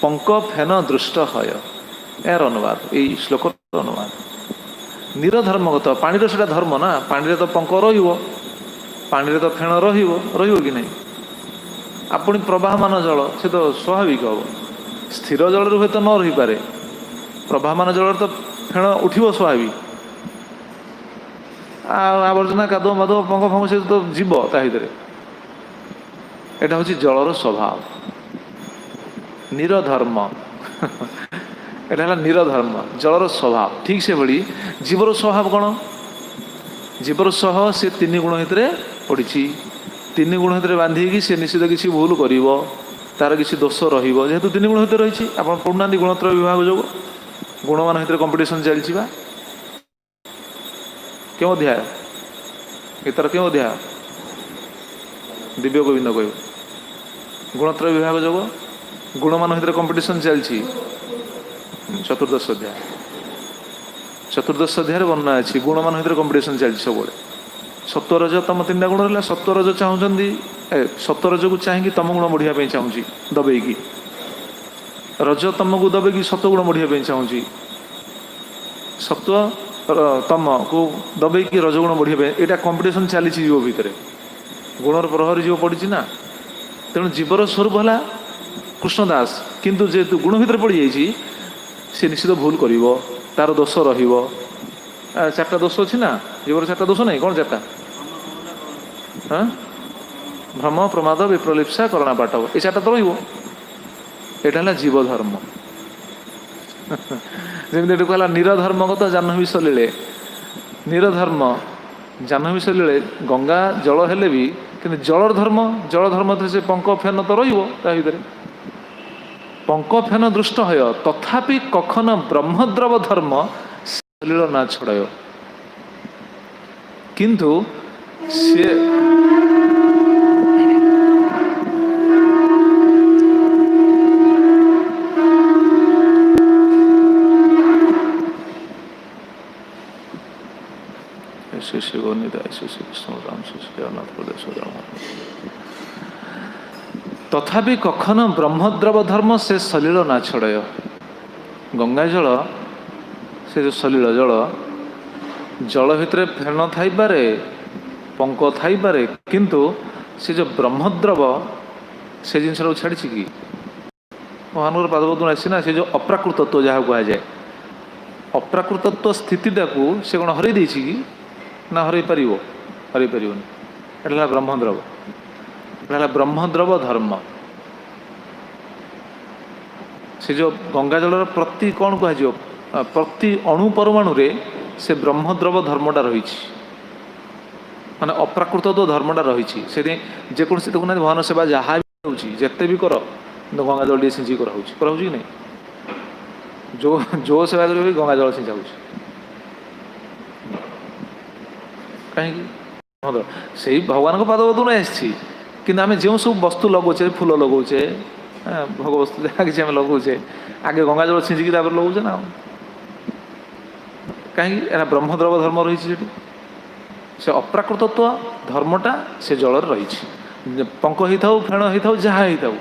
पंक फेन दृष्ट हय यार अनुवाद यही श्लोक अनुवाद निरधर्मगत पानी से धर्म ना पानी तो पंक पानी तो फेण कि नहीं आपणी प्रवाहमान जल से तो स्वाभाविक हम स्थिर जल हुए तो न रही पारे प्रवाहमान जल तो फेण उठिब स्वाभाविक आवर्जना कादुआ मादुआ पंक फंक से तो जीव ता भीतर एटा हूँ जलर स्वभाव निरधर्म एटा है निरधर्म जलर स्वभाव ठीक से भली जीवर स्वभाव कौन जीवर स्वभाव से 3 गुण भितर पड़ी 3 गुण भितर बांधिकी से निश्चित किसी भूल कर तार किसी दोष रेतु 3 गुण भितर रही आप पढ़ुना गुणोत्तर विभाग जो गुण मान भितर कंपिटिशन चलती क्यों अध्याय इतर क्यों अध्याय दिव्य गोविंद कह गुणोत्तर विभाग जो गुण मान भितर कंपिटिशन चलती चतुर्दश अध्याय वर्णना अच्छी गुण मान भितर कंपिटिशन चलती सब सत्वरज तुम 3टा गुण रहा सत्वरज चाहते ସତରଜକୁ ଚାହିଁକି ତମ ଗୁଣ ବଢ଼ିବା ପାଇଁ ଚାହୁଁଛି ଦବେଇକି, ରଜ ତମକୁ ଦବେଇକି ସତ୍ୱଗୁଣ ବଢ଼ିବା ପାଇଁ ଚାହୁଁଛି, ସତ୍ୱ ତମକୁ ଦବେଇକି ରଜଗୁଣ ବଢ଼ିବା ପାଇଁ, ଏଇଟା କମ୍ପିଟିସନ୍ ଚାଲିଛି ଜୀବ ଭିତରେ। ଗୁଣର ପ୍ରହରୀ ଜୀବ ପଡ଼ିଛି ନା, ତେଣୁ ଜୀବର ସ୍ୱରୂପ ହେଲା କୃଷ୍ଣ ଦାସ, କିନ୍ତୁ ଯେହେତୁ ଗୁଣ ଭିତରେ ପଡ଼ିଯାଇଛି ସେ ନିଶ୍ଚିତ ଭୁଲ କରିବ, ତାର ଦୋଷ ରହିବ। ଚାରିଟା ଦୋଷ ଅଛି ନା ଜୀବର, ଚାରିଟା ଦୋଷ ନାହିଁ, କ'ଣ ଚାରିଟା? ହଁ, ଭ୍ରମ, ପ୍ରମାଦ, ବିପ୍ରଲିପ୍ସା, କରଣା ପାଟବ, ଏ ଚାରିଟା ତ ରହିବ। ଏଇଟା ହେଲା ଜୀବ ଧର୍ମ। ଯେମିତି ଏଠି କହିଲା ନିରଧର୍ମଗତ ଜାହ୍ନବୀ ସଲିଳେ, ନିରଧର୍ମ ଜାହ୍ନବୀ ସଲିଳେ ଗଙ୍ଗା ଜଳ ହେଲେ ବି କିନ୍ତୁ ଜଳର ଧର୍ମ, ଜଳ ଧର୍ମ ସେ ପଙ୍କ ଫେନ ତ ରହିବ ତା ଭିତରେ। ପଙ୍କ ଫେନ ଦୃଷ୍ଟ ହୟ ତଥାପି କଖନ ବ୍ରହ୍ମଦ୍ରବ ଧର୍ମ ସଲିଳ ନା ଛଡ଼ୟ। କିନ୍ତୁ ସିଏ ତଥାପି କଖନ ବ୍ରହ୍ମଦ୍ରବ ଧର୍ମ ସେ ସଲିଳ ନା ଛଡ଼ୟ। ଗଙ୍ଗା ଜଳ ସେ ଯେଉଁ ସଲିଳ ଜଳ, ଜଳ ଭିତରେ ଫେନ ଥାଇପାରେ, ପଙ୍କ ଥାଇପାରେ, କିନ୍ତୁ ସେ ଯେଉଁ ବ୍ରହ୍ମଦ୍ରବ ସେ ଜିନିଷଟାକୁ ଛାଡ଼ିଛି କି? ମହାନଗର ପାଦବଦନ ଆସିଛି ନା, ସେ ଯେଉଁ ଅପ୍ରାକୃତତ୍ୱ ଯାହା କୁହାଯାଏ, ଅପ୍ରାକୃତତ୍ୱ ସ୍ଥିତିଟାକୁ ସେ କ'ଣ ହରେଇ ଦେଇଛି କି? ନା ହରେଇ ପାରିବ? ହରେଇ ପାରିବନି। ଏଟା ହେଲା ବ୍ରହ୍ମଦ୍ରବ, ଏଟା ହେଲା ବ୍ରହ୍ମଦ୍ରବ ଧର୍ମ। ସେ ଯେଉଁ ଗଙ୍ଗା ଜଳର ପ୍ରତି କ'ଣ କୁହାଯିବ, ପ୍ରତି ଅଣୁ ପରମାଣୁରେ ସେ ବ୍ରହ୍ମଦ୍ରବ ଧର୍ମଟା ରହିଛି, ମାନେ ଅପ୍ରାକୃତତ୍ୱ ଧର୍ମଟା ରହିଛି। ସେଥିପାଇଁ ଯେକୌଣସି ଦେଖୁନାହାନ୍ତି ଭଗବାନ ସେବା ଯାହା ବି ହେଉଛି, ଯେତେ ବି କର, କିନ୍ତୁ ଗଙ୍ଗା ଜଳ ଟିକେ ଛିଞ୍ଚିକି କରାହେଉଛି, କରାହେଉଛି କି ନାହିଁ? ଯେଉଁ ସେବା କରିବ ବି ଗଙ୍ଗା ଜଳ ଛିଞ୍ଚା ହେଉଛି, କାହିଁକି? ସେଇ ଭଗବାନଙ୍କ ପାଦବଦନ ଆସିଛି। କିନ୍ତୁ ଆମେ ଯେଉଁ ସବୁ ବସ୍ତୁ ଲଗାଉଛେ, ଫୁଲ ଲଗାଉଛେ, ଭୋଗ ବସ୍ତୁ ଯାହା କିଛି ଆମେ ଲଗାଉଛେ, ଆଗେ ଗଙ୍ଗା ଜଳ ଛିଞ୍ଚିକି ତାପରେ ଲଗାଉଛେ ନା। କାହିଁକି? ଏଟା ବ୍ରହ୍ମଦ୍ରବ ଧର୍ମ ରହିଛି ସେଠି, ସେ ଅପ୍ରାକୃତତ୍ୱ ଧର୍ମଟା ସେ ଜଳରେ ରହିଛି। ପଙ୍କ ହେଇଥାଉ, ଫେଣ ହେଇଥାଉ, ଯାହା ହେଇଥାଉ,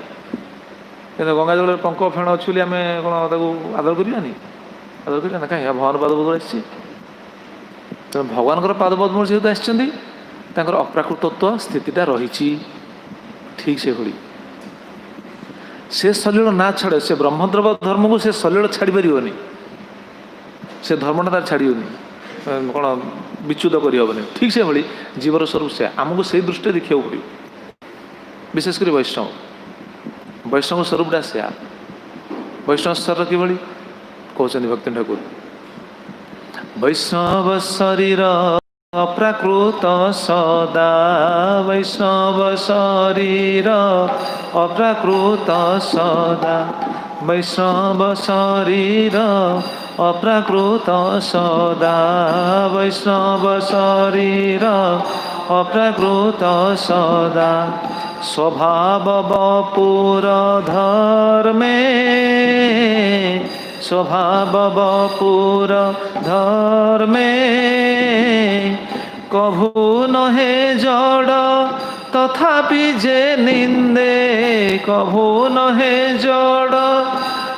କିନ୍ତୁ ଗଙ୍ଗା ଜଳରେ ପଙ୍କ ଫେଣ ଅଛି ବୋଲି ଆମେ କ'ଣ ତାକୁ ଆଦର କରିବାନି? ଆଦର କରିବା ନା? କାହିଁକି? ଭଗବାନ ପାଦବଦନ ଆସିଛି। ତେଣୁ ଭଗବାନଙ୍କର ପାଦପଦ୍ମ ଯେହେତୁ ଆସିଛନ୍ତି, ତାଙ୍କର ଅପ୍ରାକୃତତ୍ୱ ସ୍ଥିତିଟା ରହିଛି ଠିକ୍ ସେଭଳି। ସେ ସଲିଳ ନା ଛାଡ଼େ, ସେ ବ୍ରହ୍ମଦ୍ରବ ଧର୍ମକୁ ସେ ସଲିଳ ଛାଡ଼ି ପାରିବନି, ସେ ଧର୍ମଟା ତାର ଛାଡ଼ିବନି, କ'ଣ ବିଚ୍ୟୁତ କରିହେବନି। ଠିକ୍ ସେଭଳି ଜୀବର ସ୍ୱରୂପ ସେ, ଆମକୁ ସେଇ ଦୃଷ୍ଟିରେ ଦେଖିବାକୁ ପଡ଼ିବ। ବିଶେଷ କରି ବୈଷ୍ଣବ, ବୈଷ୍ଣବ ସ୍ୱରୂପଟା ସେୟା। ବୈଷ୍ଣବ ସ୍ତର କିଭଳି କହୁଛନ୍ତି ଭକ୍ତି ଠାକୁର, ବୈଷ୍ଣବ ଶରୀର ଅପ୍ରାକୃତ ସଦା, ବୈଷ୍ଣବ ଶରୀର ଅପ୍ରାକୃତ ସଦା, ବୈଷ୍ଣବ ଶରୀର ଅପ୍ରାକୃତ ସଦା, ବୈଷ୍ଣବ ଶରୀର ଅପ୍ରାକୃତ ସଦା, ସ୍ୱଭାବ ବପୁର ଧର୍ମେ, ସ୍ୱଭାବ ବପୁର ଧର୍ମେ, কভু নহে জড় তথাপি যে নিন্দে, কভু নহে জড়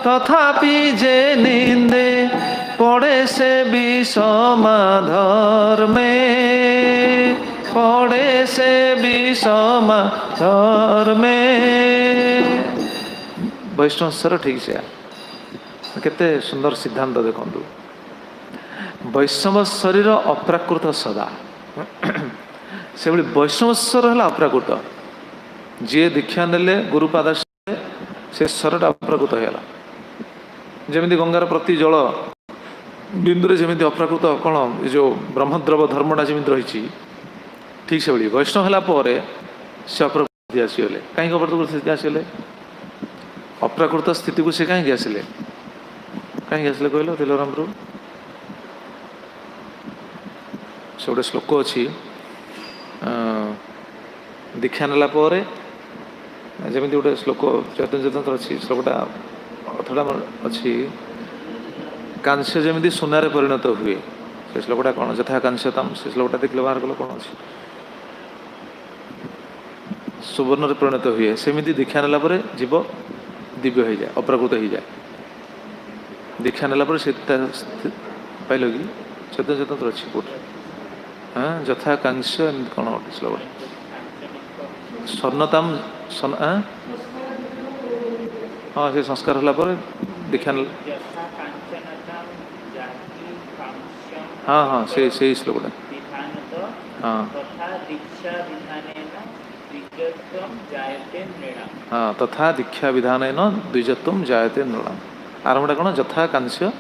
তথাপি যে নিন্দে, পড়ে সে বিষমা ধর্মে, পড়ে সে বিষমা ধর্মে। বৈষ্ণবস্বর ঠিক ସେ କେତେ ସୁନ୍ଦର ସିଦ୍ଧାନ୍ତ ଦେଖନ୍ତୁ। ବୈଷ୍ଣବ ଶରୀର ଅପ୍ରାକୃତ ସଦା, ସେଭଳି ବୈଷ୍ଣବସ୍ୱର ହେଲା ଅପ୍ରାକୃତ। ଯିଏ ଦୀକ୍ଷା ନେଲେ ଗୁରୁପାଦ ସେ ସ୍ୱରଟା ଅପ୍ରାକୃତ ହେଇଗଲା। ଯେମିତି ଗଙ୍ଗାର ପ୍ରତି ଜଳ ବିନ୍ଦୁରେ ଯେମିତି ଅପ୍ରାକୃତ କ'ଣ ଏ ଯେଉଁ ବ୍ରହ୍ମଦ୍ରବ ଧର୍ମଟା ଯେମିତି ରହିଛି, ଠିକ୍ ସେଭଳି ବୈଷ୍ଣବ ହେଲା ପରେ ସେ ଅପ୍ରାକୃତ ଆସିଗଲେ। କାହିଁକି ଅପ୍ରାକୃତ ସ୍ଥିତି ଆସିଗଲେ? ଅପ୍ରାକୃତ ସ୍ଥିତିକୁ ସେ କାହିଁକି ଆସିଲେ? କାହିଁକି ଆସିଲେ କହିଲ ତିଲୋରାମପୁର? ସେ ଗୋଟେ ଶ୍ଲୋକ ଅଛି, ଦୀକ୍ଷା ନେଲା ପରେ ଯେମିତି ଗୋଟେ ଶ୍ଲୋକ ଚୈତନ୍ୟ ଚେତନର ଅଛି, ଶ୍ଲୋକଟା ଅର୍ଥଟା ଅଛି, କାଂସ୍ୟ ଯେମିତି ସୁନାରେ ପରିଣତ ହୁଏ। ସେ ଶ୍ଲୋକଟା କ'ଣ? ଯଥା କାଂସ୍ୟତମ, ସେ ଶ୍ଲୋକଟା ଦେଖିଲେ ବାହାର କଲେ କ'ଣ ଅଛି? सुवर्ण परिणत हुए सेमती दीक्षा नेला जीव दिव्य हो जाए अप्राकृत हो जाए दीक्षा नेला पाइल कि चैतन्य चेतन अच्छी कोट हाँ यथा कांस्य एमती कौन गोटे श्लोक स्वर्णताम हाँ से संस्कार होला दीक्षा हाँ हाँ से श्लोकटा हाँ हाँ तथा दीक्षा विधान द्विजत्व जायते नृणाम आरंभटा कौन यथा कांस्य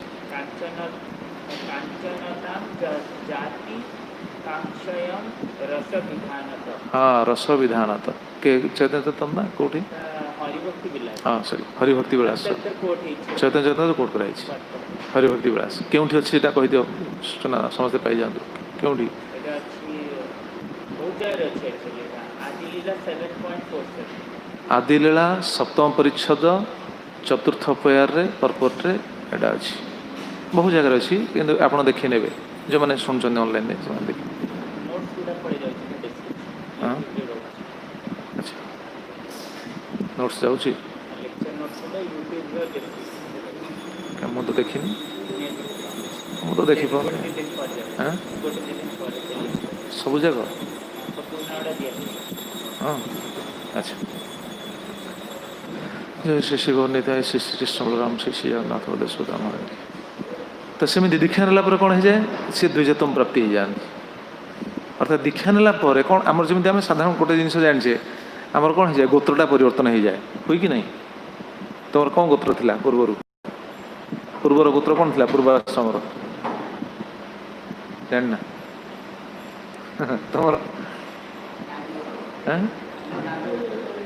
हाँ रस विधानत के चैतन्य चेतन ना कौटी हाँ सॉरी हरिभक्ति विलास चैतन्य चेतन तो कोट कराई हरिभक्ति विलास क्योंठी अच्छी कही दियो सूचना समस्ते पाई जातु क्योंठी आदिलीला सप्तम परिच्छद चतुर्थ प्यार पर्पट रे एटा अच्छी बहुत जगह अच्छी किंतु आपण देखी ने जो मैंने शुणुं ऑनलाइन देखिए हाँ अच्छा नोट्स जाऊँगी मुझे तो देखी मुझे तो देखी पाऊँ हाँ सब जगह हाँ अच्छा जय श्री श्री गौरनीताय श्री श्री कृष्ण बलराम श्री श्री जगन्नाथ देशोदाम तो सेमती दीक्षा नेला कौन हो जाए सी द्विजत्व प्राप्ति हो जाए अर्थात दीक्षा नेला कौन आम जमी आम साधारण गोटे जिन जाने आमर कौन हो जाए गोत्रटा परिवर्तन हो जाए हुई कि नहीं तुम कौन गोत्र थिला पूर्वर गोत्र कौन थिला पूर्वाश्रम जानना तुम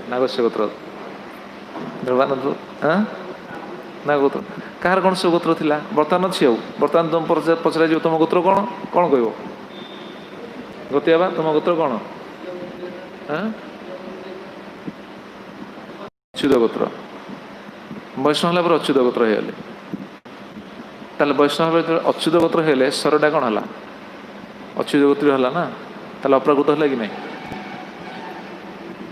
नागस्य गोत्र ध्रुवानंद हाँ ना गोत्र कहार कौन सब गोत्र थिला बर्तमान अच्छी बर्तमान तुम पचरा तुम गोत्र कौन कौन कह गोतिया तुम गोत्र कौन हाँ अच्युत गोत्र वैष्णव है अच्युत गोत्र हो ताले वैष्णव अच्युत गोत्र है स्वरटा कौन है अच्युत गोत्र है ना ताले अप्राकृत है कि नहीं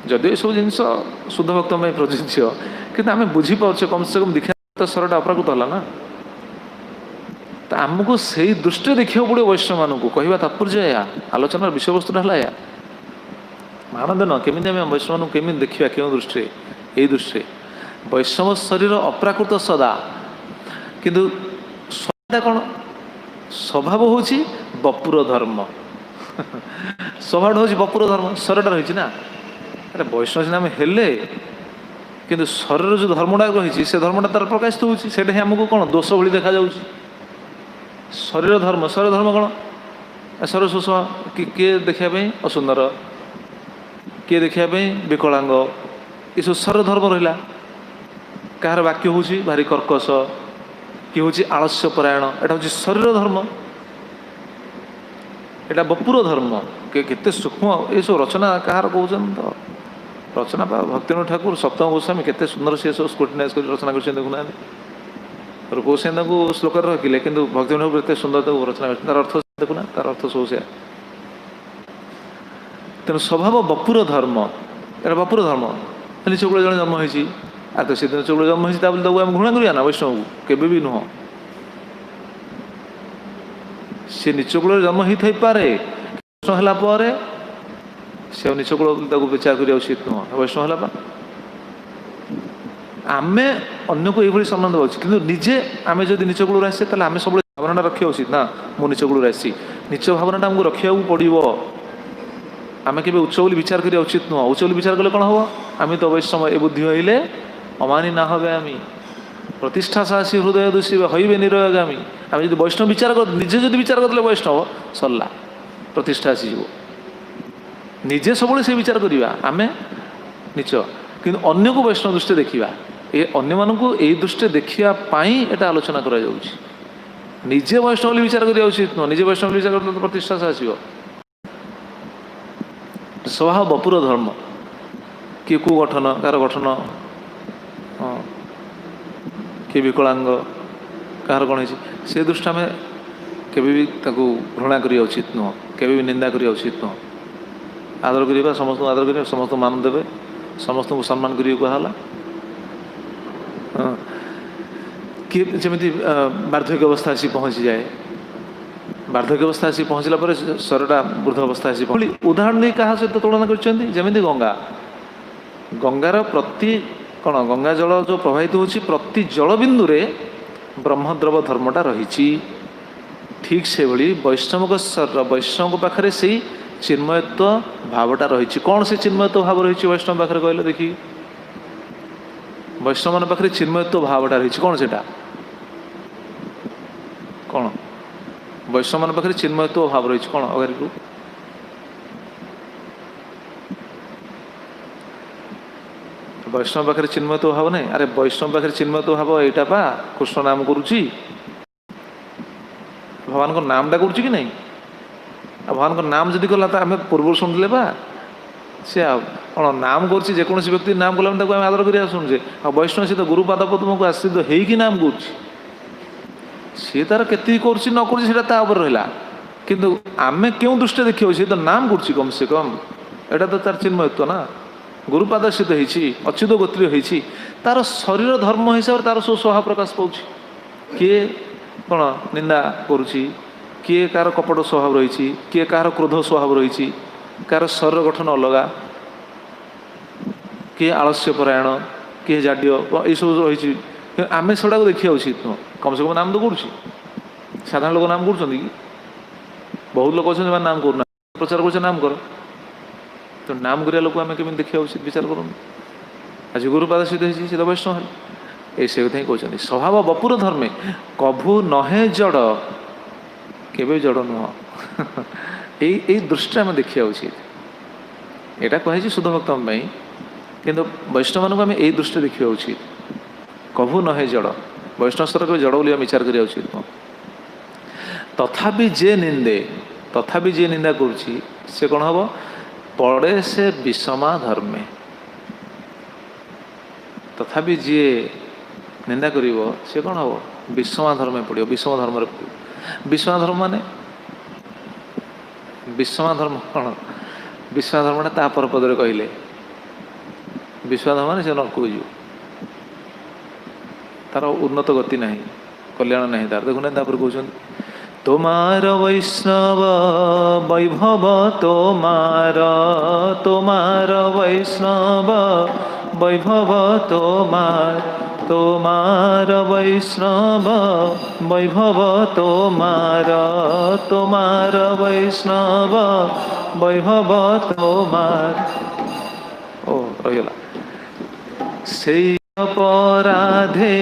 जदि ये सब जिन शुद्ध भक्त में प्रযোज्य कि आम बुझीपारे कम से कम दीक्षा तो स्वरटा अप्राकृत है ना तो आमको से दृष्टि देखा पड़े वैष्णव मान को कहवा तात्पर्य या आलोचनार विषय वस्तुटा है या आनंद न केमी आम वैष्णव केमी देखा क्यों दृष्टि यही दृष्टि वैष्णव शरीर अप्राकृत सदा किंतु कौन स्वभाव हूँ बपुर धर्म स्वभाव हूँ बपुर धर्म शरीरटा रही ना अरे वैष्णव सीना हेले किंतु शरीर जो धर्मटा रही से धर्मटा तार प्रकाशित होता आमको कौन दोष भली देखा जाऊँ शरीर धर्म कौन शरीर सुषमा किए देखापी असुंदर किए देखापी विकलांग ये सब शरीर धर्म रहा कहार वाक्य हूँ भारी कर्कश किए हूँ आलस्य परायण एटा हूँ शरीर धर्म एटा बपुर धर्म केते सूक्ष्म ये सब रचना कहार कहते तो रचना पा भक्तिनाथ ठाकुर सप्तम गोस्वामी केते सुंदर सी सब स्क्रूटिनाइज कर रचना कर देखुना गोस्वामी श्लोक रखिले कि भक्तिनाथ ठाकुर एत सुंदर रचना कर तार अर्थ देखुना तार अर्थ सब से तेणु स्वभाव बपुर धर्म एटा बपुर धर्म निच कूल जन जन्म होती आ तो सीधे चौकूल जन्म होती आम घृणा करिया ना वैष्णव को केवे भी नुह सी निच कूल जन्म होता वैष्णव है से निच कूल विचार करने उचित नुह वैष्णव है आम अन्न को ये सम्मान देवा उचित कि निजे आम जब निच कूल आसे आम सब भावना रखा उचित ना मु निच कूल आसी निच भावना आमको रखा पड़ो आम के उच्च बोली विचार करिया उचित नुह उच्च बोली विचार कले कौन हम आम तो वैष्णव ए बुद्धि हईले अमानी ना हे आम प्रतिष्ठा साहसी हृदय दूषी हईबे निरगामी आम जो वैष्णव विचार कर निजे जो विचार करते वैष्णव सरला प्रतिष्ठा आसीज निजे सब से विचार करवा आम नीच कि अन्य को वैष्णव दृष्टि देखा ये अन्य मानक यही दृष्टि देखापी एटा आलोचना करा निजे वैष्णव विचार करा उचित नुह निजे वैष्णव विचार कर प्रतिष्ठा से आसो स्वभाव बपुर धर्म किए कौ गठन कार गठन हाँ किए विकलांग कहार कौन से दृष्टि आम के घृणा करिया उचित नुह के निंदा करिया उचित नुह आदर करवा, समस्त आदर करेंगे, समस्त मान देवे, समस्त को सम्मान करिए कहला। किए जमी वार्धक्य अवस्था आसी पहुँची जाए, वार्धक्य अवस्था आसी पहुँचला पर शरीरटा वृद्ध अवस्था आसी उदाहरण नहीं क्या सहित तुलना करमी गंगा, गंगार प्रति कौन गंगा जल जो प्रवाहित होची प्रति जलबिंदु रे ब्रह्मद्रव धर्मटा रही। ठीक से भली वैष्णव शरीर वैष्णव पाखे से चिन्मयत्व भावटा रही। कौन से चिन्मयत्व भाव रही वैष्णव पाखे कहले देखी, वैष्णव मान पाखे चिन्मयत्व भावटा रही कौन से कौन वैष्णव मान पाखे चिन्मयत्व भाव रही कौन अगारी को वैष्णव पाखे चिन्मयत्व भाव नहीं। अरे वैष्णव पाखे चिन्मयत्व भाव एटा पा कृष्ण नाम करुची, भगवान को नामटा करुची कि नहीं, भगवान को नाम जदि कला तो आम पूर्व शुणुले बा सी कौन नाम करुच्ची जेकोसी व्यक्ति नाम कला आम आदर कर शुणुचे। आ वैष्णव सी तो गुरुपाद पद्म को आश्रित होगी नाम करुच्ची, सी तार के करुच्ची न कर रहा, किंतु आम क्यों दृष्टि देखा सी तो नाम करुच्ची कम से कम, एटा तो तार चिन्मयत्व ना, गुरुपाद स्थित होती अच्युत गोत्रीय होती तार शरीर धर्म हिसाब से तार सब स्वभाव प्रकाश पाँच। किए कौन निंदा करुच्ची, किए कार कपट स्वभाव रही, किए कार क्रोध स्वभाव रही, कार शरीर गठन अलग, किए आलस्य परायण, किए जाड्य ये सब रही। आम से देखा कम से कम नाम तो करुच्ची, साधारण लोग नाम कर बहुत लोग अच्छे नाम करना प्रचार कर नाम कर, तो नाम करिया लोक आम केमी देखा उचित विचार करूँ। आज गुरुपाद सिद्ध होती सी तो वैष्णव है, ऐसे कथा ही कहते स्वभाव बपुर धर्मे कभु नहे जड़ केवे जड़ नुह। यही दृष्टि आम देखा उचित, यहाँ कही शुद्ध भक्त किंतु वैष्णव मानक आम यही दृष्टि देखा उचित। कभु नहे जड़ वैष्णव स्तर के जड़ बोलिए विचार करिया उचित। तथापि जे निंदे, तथापि जे निंदा करुच्ची से कौन हम पड़े से विषमा धर्मे, तथापि जी निंदा करिवो से कौन हम विषमा धर्मे पड़ो, विषम धर्म विषमा धर्म माने विषमा धर्म कौन, विषमा धर्मटा तापर पदरे कहले विषमा धर्म माने से नरक को जीव, तार उन्नत गति नहीं, कल्याण नहीं तार। देखुना तापर कहते तोमार वैष्णव वैभव तोमार, तोमार वैष्णव वैभव तोमार, तोमार वैष्णव वैभव तोमार, तोमार वैष्णव वैभव तोमार। ओ रहीगला से अपराधे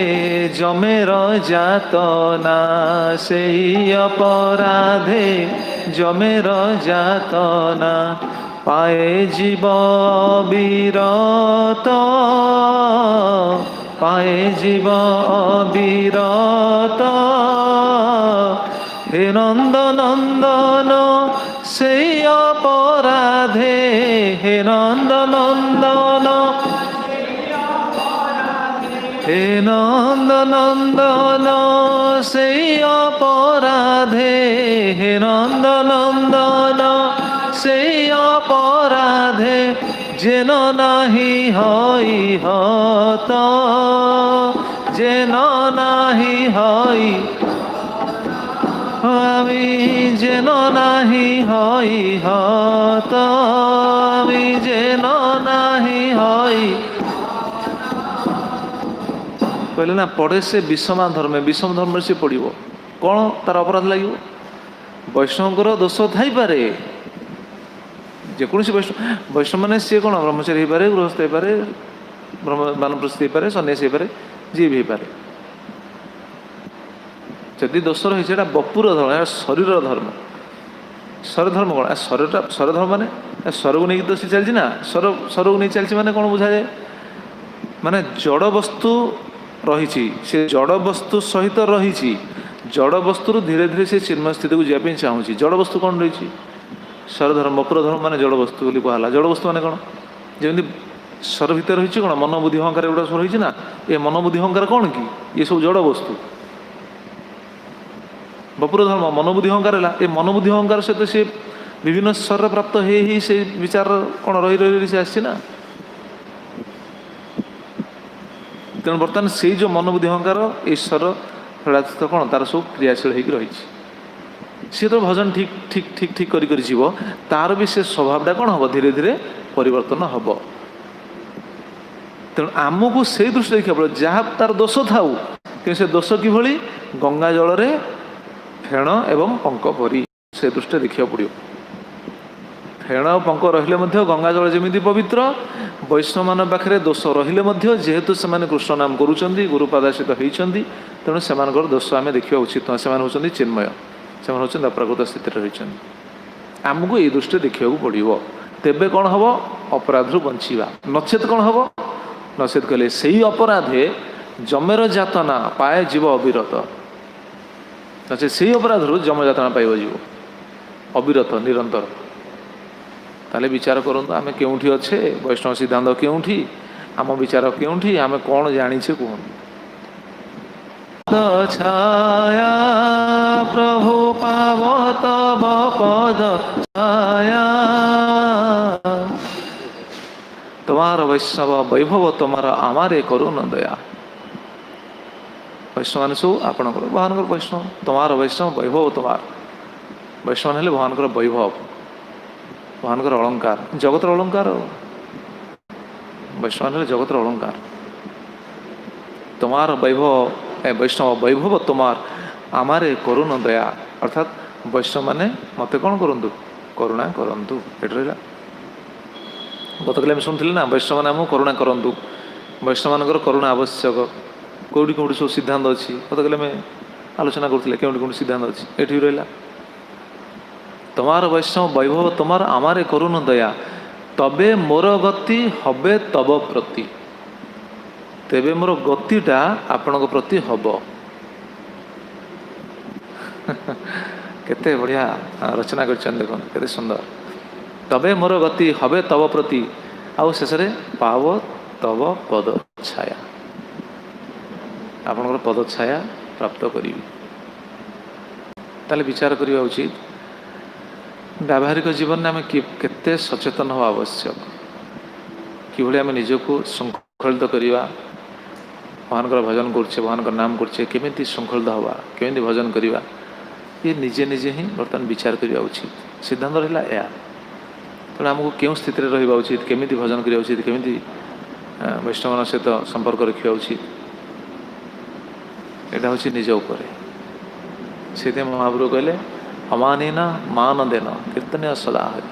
जमेर जातना, से अपराधे जमेर जातना, पाए जीव अविरत, पाए जीव अविरत। हे नंद नंदन से अपराधे, हे नंद नंदन, हे नंद नंदन से अपराधे, हे नंद नंदन से अपराधे, जेन नाही हई हत, जेन नाही हई आमी, जेन नाही हई हत आमी, जेन नाही हई कहले ना पड़े से विषमा धर्मे, विषम धर्म से पड़ो कौन तार अपराध लगे। वैष्णव दोष थाई पारे, जेकोसी वैष्णव वैष्णव मैंने सी कौन ब्रह्मचारी हो पारे, गृहस्थ हो पारे, बानप्रस्थ हो पारे, सन्यासी हो पारे, जी भी पारे। जदि दोष रही है बपुर धर्म, शरीर धर्म, शरीर धर्म कौन शरीर धर्म माने स्वर को नहीं तो सी चलती ना, स्वर को नहीं चलती माने कौन बुझा जाए, माने जड़ वस्तु रही से जड़ वस्तु सहित रही, जड़ वस्तु धीरे धीरे से चिन्मय स्थिति को जावाई चाहूँगी। जड़ वस्तु कौन रही स्वर धर्म, बपुर धर्म माने जड़ वस्तु बोली कहला। जड़ वस्तु माने कौन जमी स्वर भितर रही कौन मन बुद्धि अहंकार गुड़ा सब रही ना, ये मन बुद्धि अहंकार कौन कि ये सब जड़ वस्तु। बपुर धर्म मन बुद्धि अहंकार है, ये मन बुद्धि अहंकार सहित सी विभिन्न स्तर प्राप्त ही से विचार कौन रही रही से आसी ना। तेणु बर्तमान से जो मनोबुद्धि अहंकार ईश्वर तो कौन तार सब क्रियाशील हो रही सी तो भजन ठीक ठीक ठीक ठीक करी जीव तार भी से स्वभावटा कौन हम धीरे धीरे परिवर्तन हम। तेणु आमको से दृष्टि देखा पड़े जहाँ तार दोष थाऊ कि से दोष किभली गंगा जल फेण एवं पंक परी से दृष्टि देखा पड़ो। फेण और पंक रहिले गंगा जल जमी पवित्र वैष्णव मान पाखे दोष रहिले जेहेतु से कृष्ण नाम करुँच गुरुपादाशित होती तेणु से दोष आम देखा उचित से होती चिन्मय से होती अप्राकृत स्थित रही आमको ये दृष्टि देखा पड़ो। तेबे कौन हम अपराध बंचा नचेत कौन हम नचेत कहले से अपराधे जमेर जातना पाए जीव अविरत नचे से अपराध जम जातना पाइब जीव अविरत निरंतर। ताले विचार करूँ आम केउठी अच्छे वैष्णव सिद्धांत केउठी आम विचार केउठी आम कौन जानिछे कहूँ। छाया प्रभु पाव तब पद छाया तुम्हार वैष्णव वैभव तुम्हार आमारे करुण दया। वैष्णव मान सब आपण भगवान वैष्णव तुम्हार वैष्णव वैभव तुम्हार वैष्णव हेले भगवान वैभव भगवान अलंकार जगतर अलंकार वैष्णव हेले जगतर अलंकार तुम्हार वैभव वैष्णव वैभव तुम्हार आमारे करुण दया अर्थात वैष्णव माने मते कौन करंतु करुणा करंतु एट रहा। गत काले शुणुले ना वैष्णव मैंने आमको करुणा करंतु वैष्णव मानकर करुणा आवश्यक कौटी कौटी सब सिद्धांत अच्छी गत काले आलोचना करुले कौटी कौटी सिद्धांत अच्छी ये रहा। तुम्हार वैष्णव वैभव तुम्हार आमारे करुण दया तबे मोर गति हबे तब प्रति तेबे मोर गतिटा आपण प्रति हब। केते बढ़िया रचना कर देखो केते सुंदर तबे मोर गति हबे तब प्रति आउ शेष पाव तब पद छाया आपणकर पद छाया प्राप्त करी। ताले विचार करवा उचित व्यावहारिक जीवन में आम केते सचेतन हवा आवश्यक कि आम निजको श्रृंखलित करवा भगवान भजन करछे भगवान नाम करछे केमिति श्रृंखलित हवा केमिति भजन करवा ये निजे निजे ही बर्तमान विचार करवा उचित। सिद्धांत रहा या तेणु आमको क्यों स्थित रहा उचित केमिति भजन करवा उचित केमिति वैष्णव सहित संपर्क रखा उचित यहाँ हूँ निज उपर से महाप्रभु कहले अमानेन मान देन कीर्तनीय सदा हरि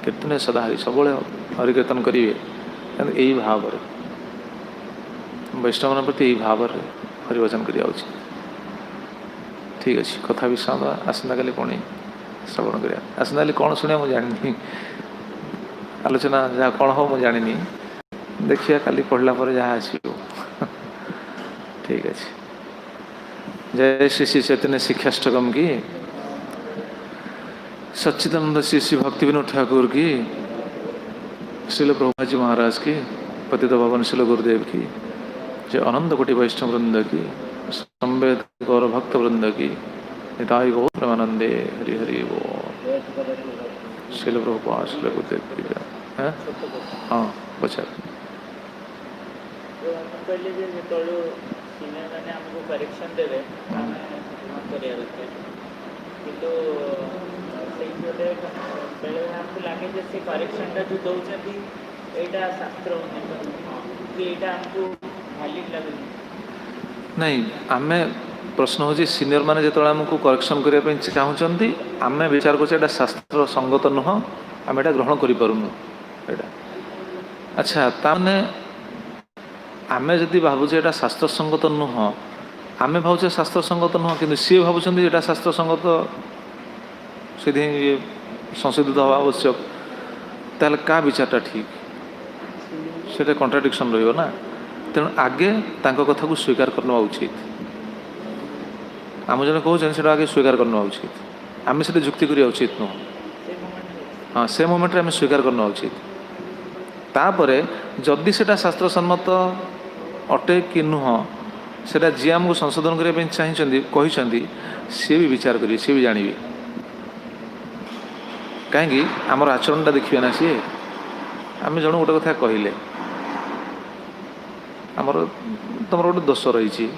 कीर्तनीय सदा हरि सब हरि कीर्तन करेंगे यही भाव वैष्णव प्रति यही भाव हरिभजन करवा उचित। ठीक अच्छे कथा विश्राम आसंता काली पुणी श्रवण करा आसंता काली कौन शुणा मुझे जानी आलोचना जहाँ कौन हो मुझे जानी देखिए काली पढ़ला पर जहाँ आसो। ठीक अच्छे जय श्री श्री चैतन्य शिक्षाष्टकम की सच्चिदानंद श्री श्री भक्ति विनोद ठाकुर की श्रील प्रभुपाद जी महाराज की पतित भवन शिल गुरुदेव की जय अनंत कोटि वैष्णव वृंद की संवेद गौर भक्त वृंद की निताई गौ प्रेमानंदे हरि हरि वो शिल प्रभुपाद शिल गुरुदेव की जय। हाँ पचार करेक्शन देवे किंतु हमको लगे से करेक्शनटा जो दौरान यहाँ शास्त्र यहाँ हमको वैलिड लगे नहीं आम प्रश्न हूँ सीनियर मैंने जो आमको करेक्शन करने चाहूँगी आम विचार कर शास्त्र संगत नुह आम यहाँ ग्रहण करूँ। अच्छा ताने आम जदि भावुचे यहाँ शास्त्र संगत नुह आम भावुचे शास्त्र संगत नुह कि सी भावुं यहाँ शास्त्र संगत से संशोधित हवा आवश्यक ताले क्या विचारटा ठीक से कॉन्ट्राडिक्शन रही ना। तेणु आगे तांको कथा को स्वीकार करना उचित आम जन कहते से आगे स्वीकार करना उचित आम से जुक्ति करवा उचित नुह। हाँ से मोमेंट आम स्वीकार करना उचित तापरे जदि से शास्त्र सम्मत अटे कि नुह से जी आमको संशोधन करने चाहिए कहते सी भी विचार करेंगे सी भी जानवे कहीं आमर आचरणटा देखिए ना सी आम जन गोटे कथा कहले आमर तुम गोटे दोष रही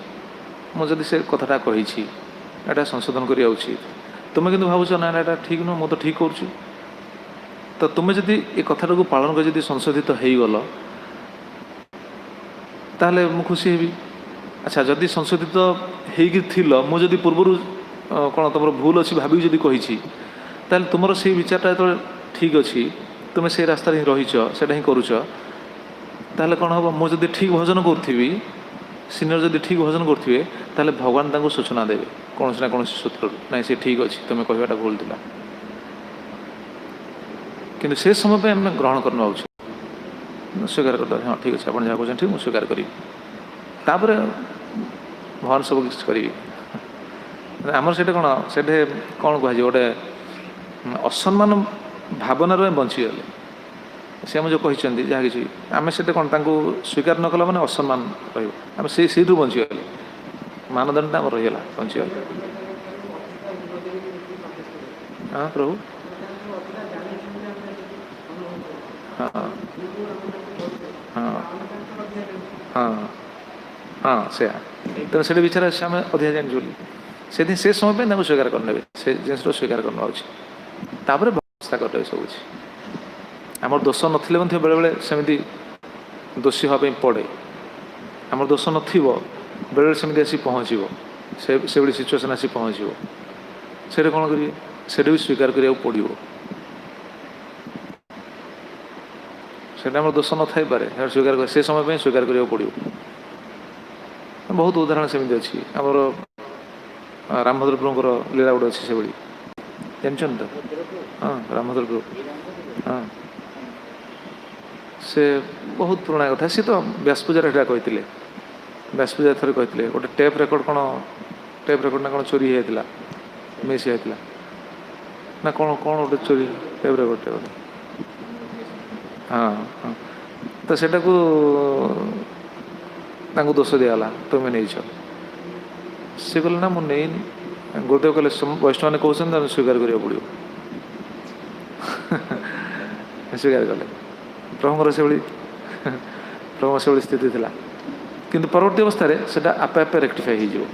मुझे से कथाटा कही एटा संशोधन करवा उचित तुम्हें किंतु भावुच ना एटा ठीक नुह मुझे ठीक करुँच तो तुम्हें जदि ये कथाटा को पालन कर जदि संशोधित हो गल ताहले मु खुशी हेबी। अच्छा जदि संशोधित हो मुझे पूर्वर कौन तुम भूल अच्छी भाविक जदि कही ताहले तुमर से विचारटा जो ठीक अच्छी तुम्हें से रास्ता ही रहीच सेटा ही करुच ताहले कौन हम मुझे ठीक भजन करी सीनियर जदि ठीक भजन करुवे ताहले भगवान तांको सूचना देवे कौन ना कौन सूत्र ना से ठीक अच्छी तुम्हें कहवाटा भूल था कि से समय पर आम ग्रहण करना उचित स्वीकार कर हाँ ठीक अच्छे आप जहाँ कहें ठीक मुझे स्वीकार करी तापर भगवान सब किसी करी आमर से कौन से कौन कह गोटे असम्मान भावनार बंचीगले से जो कहते जहाँ कि आम से कौन स्वीकार न कला मैंने असम्मान रही से बंचीगले मानदंड आम रहीगला बंचीगले हाँ प्रभु हाँ हाँ हाँ हाँ से तेना से विचार आम अधिक जानी से समय पर स्वीकार करने से जिस स्वीकार करना अच्छे तापर व्यवस्था करते सब किसी आम दोष नथिले बेले बेले सेमती दोषी हाँपाई पड़े आम दोष नथिबो बेले सेमती आसी पहुँचो से भाई सिचुएसन आसी पहुँचो से कौन करेंगे से भी स्वीकार करा पड़ो से दोष न थी पारे स्वीकार से समय पर स्वीकार करा पड़ो बहुत उदाहरण सेमती अच्छी आमर रामभद्र प्रभुଙ୍କର लीला गोटे अच्छी से भाई जानते तो हाँ रामभद्र प्रभु हाँ से बहुत पुराना कथा सी तो व्यास पूजा कहते व्यास पूजा थोड़े कहते गोटे टेप रेकर्ड कौन टेप रेकर्ड ना कौन चोरी होता मिस होता ना कौन कौन गोटे चोरी टेप रेकर्ड हाँ हाँ तो सेटा को दोष दिगला तुम्हें नहीं सी कहले ना मुझे गुरुदेव कहले वैष्णव ने कहते स्वीकार करा पड़ो स्वीकार कले प्रभुଙ୍କର से प्रभु से स्थिति थिला किंतु परवर्ती अवस्था से आपे आपे रेक्टिफाई हो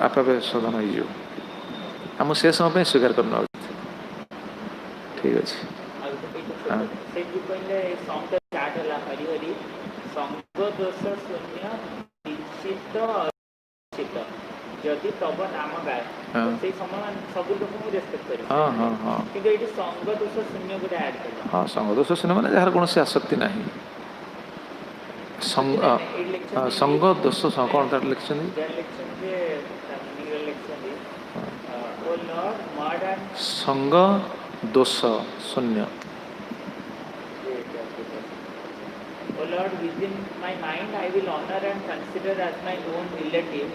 आपे आपे शोधन हो आम से समय पर स्वीकार करना उचित ठीक अच्छे हाँ जदि तब नाम गाए से समय सब लोग रेस्पेक्ट करें हाँ हाँ हाँ किंतु ये संग दोष शून्य गोटे ऐड कर हाँ संग दोष शून्य माने जार कौन से आसक्ति ना संग दोष कौन तार लिखछन संग दोष शून्य O Lord, within my mind I will honor and consider as my own relative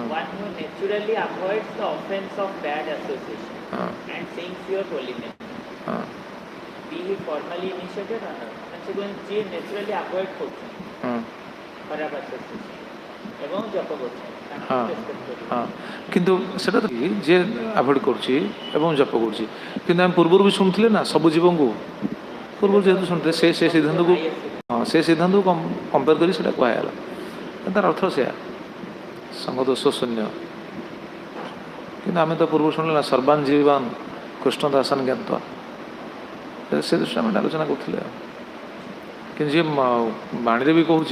one who naturally avoids the offense of bad association and sings your holy name. Be he formally initiated or not. And so when she naturally avoid खराब association एवं जप करछे हाँ किंतु सेटा तो जे avoid करछि एवं जप करछि किंतु हम पूर्व भी सुनथिले ना सब जीवन को पूर्व जेहेतु सुनते से सिद्धांत को हाँ से सिद्धांत को कंपेयर करी सेटा कहला तार अर्थ से संग दोष शून्य किंतु आम तो पूर्व शुणिले ना सर्वान जीवान कृष्ण दासन ज्ञातवा से दृष्टि आम आलोचना करुले कि जी बाणी भी कहूँ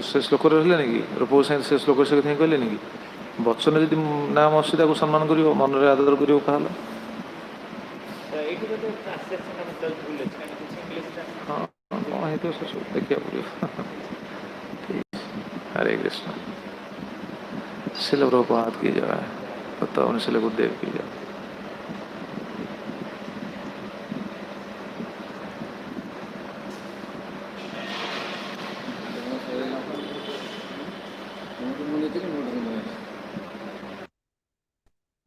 से श्लोक रही कि रूप से श्लोक से कहीं कहले कि वचन यदि नाम अस्थिता को सम्मान कर मन में आदर कर हाँ कौन है तो सब देखिए पड़ो हरे कृष्ण शिल प्रभुपाद की जय, शिल गुरुदेव की जय।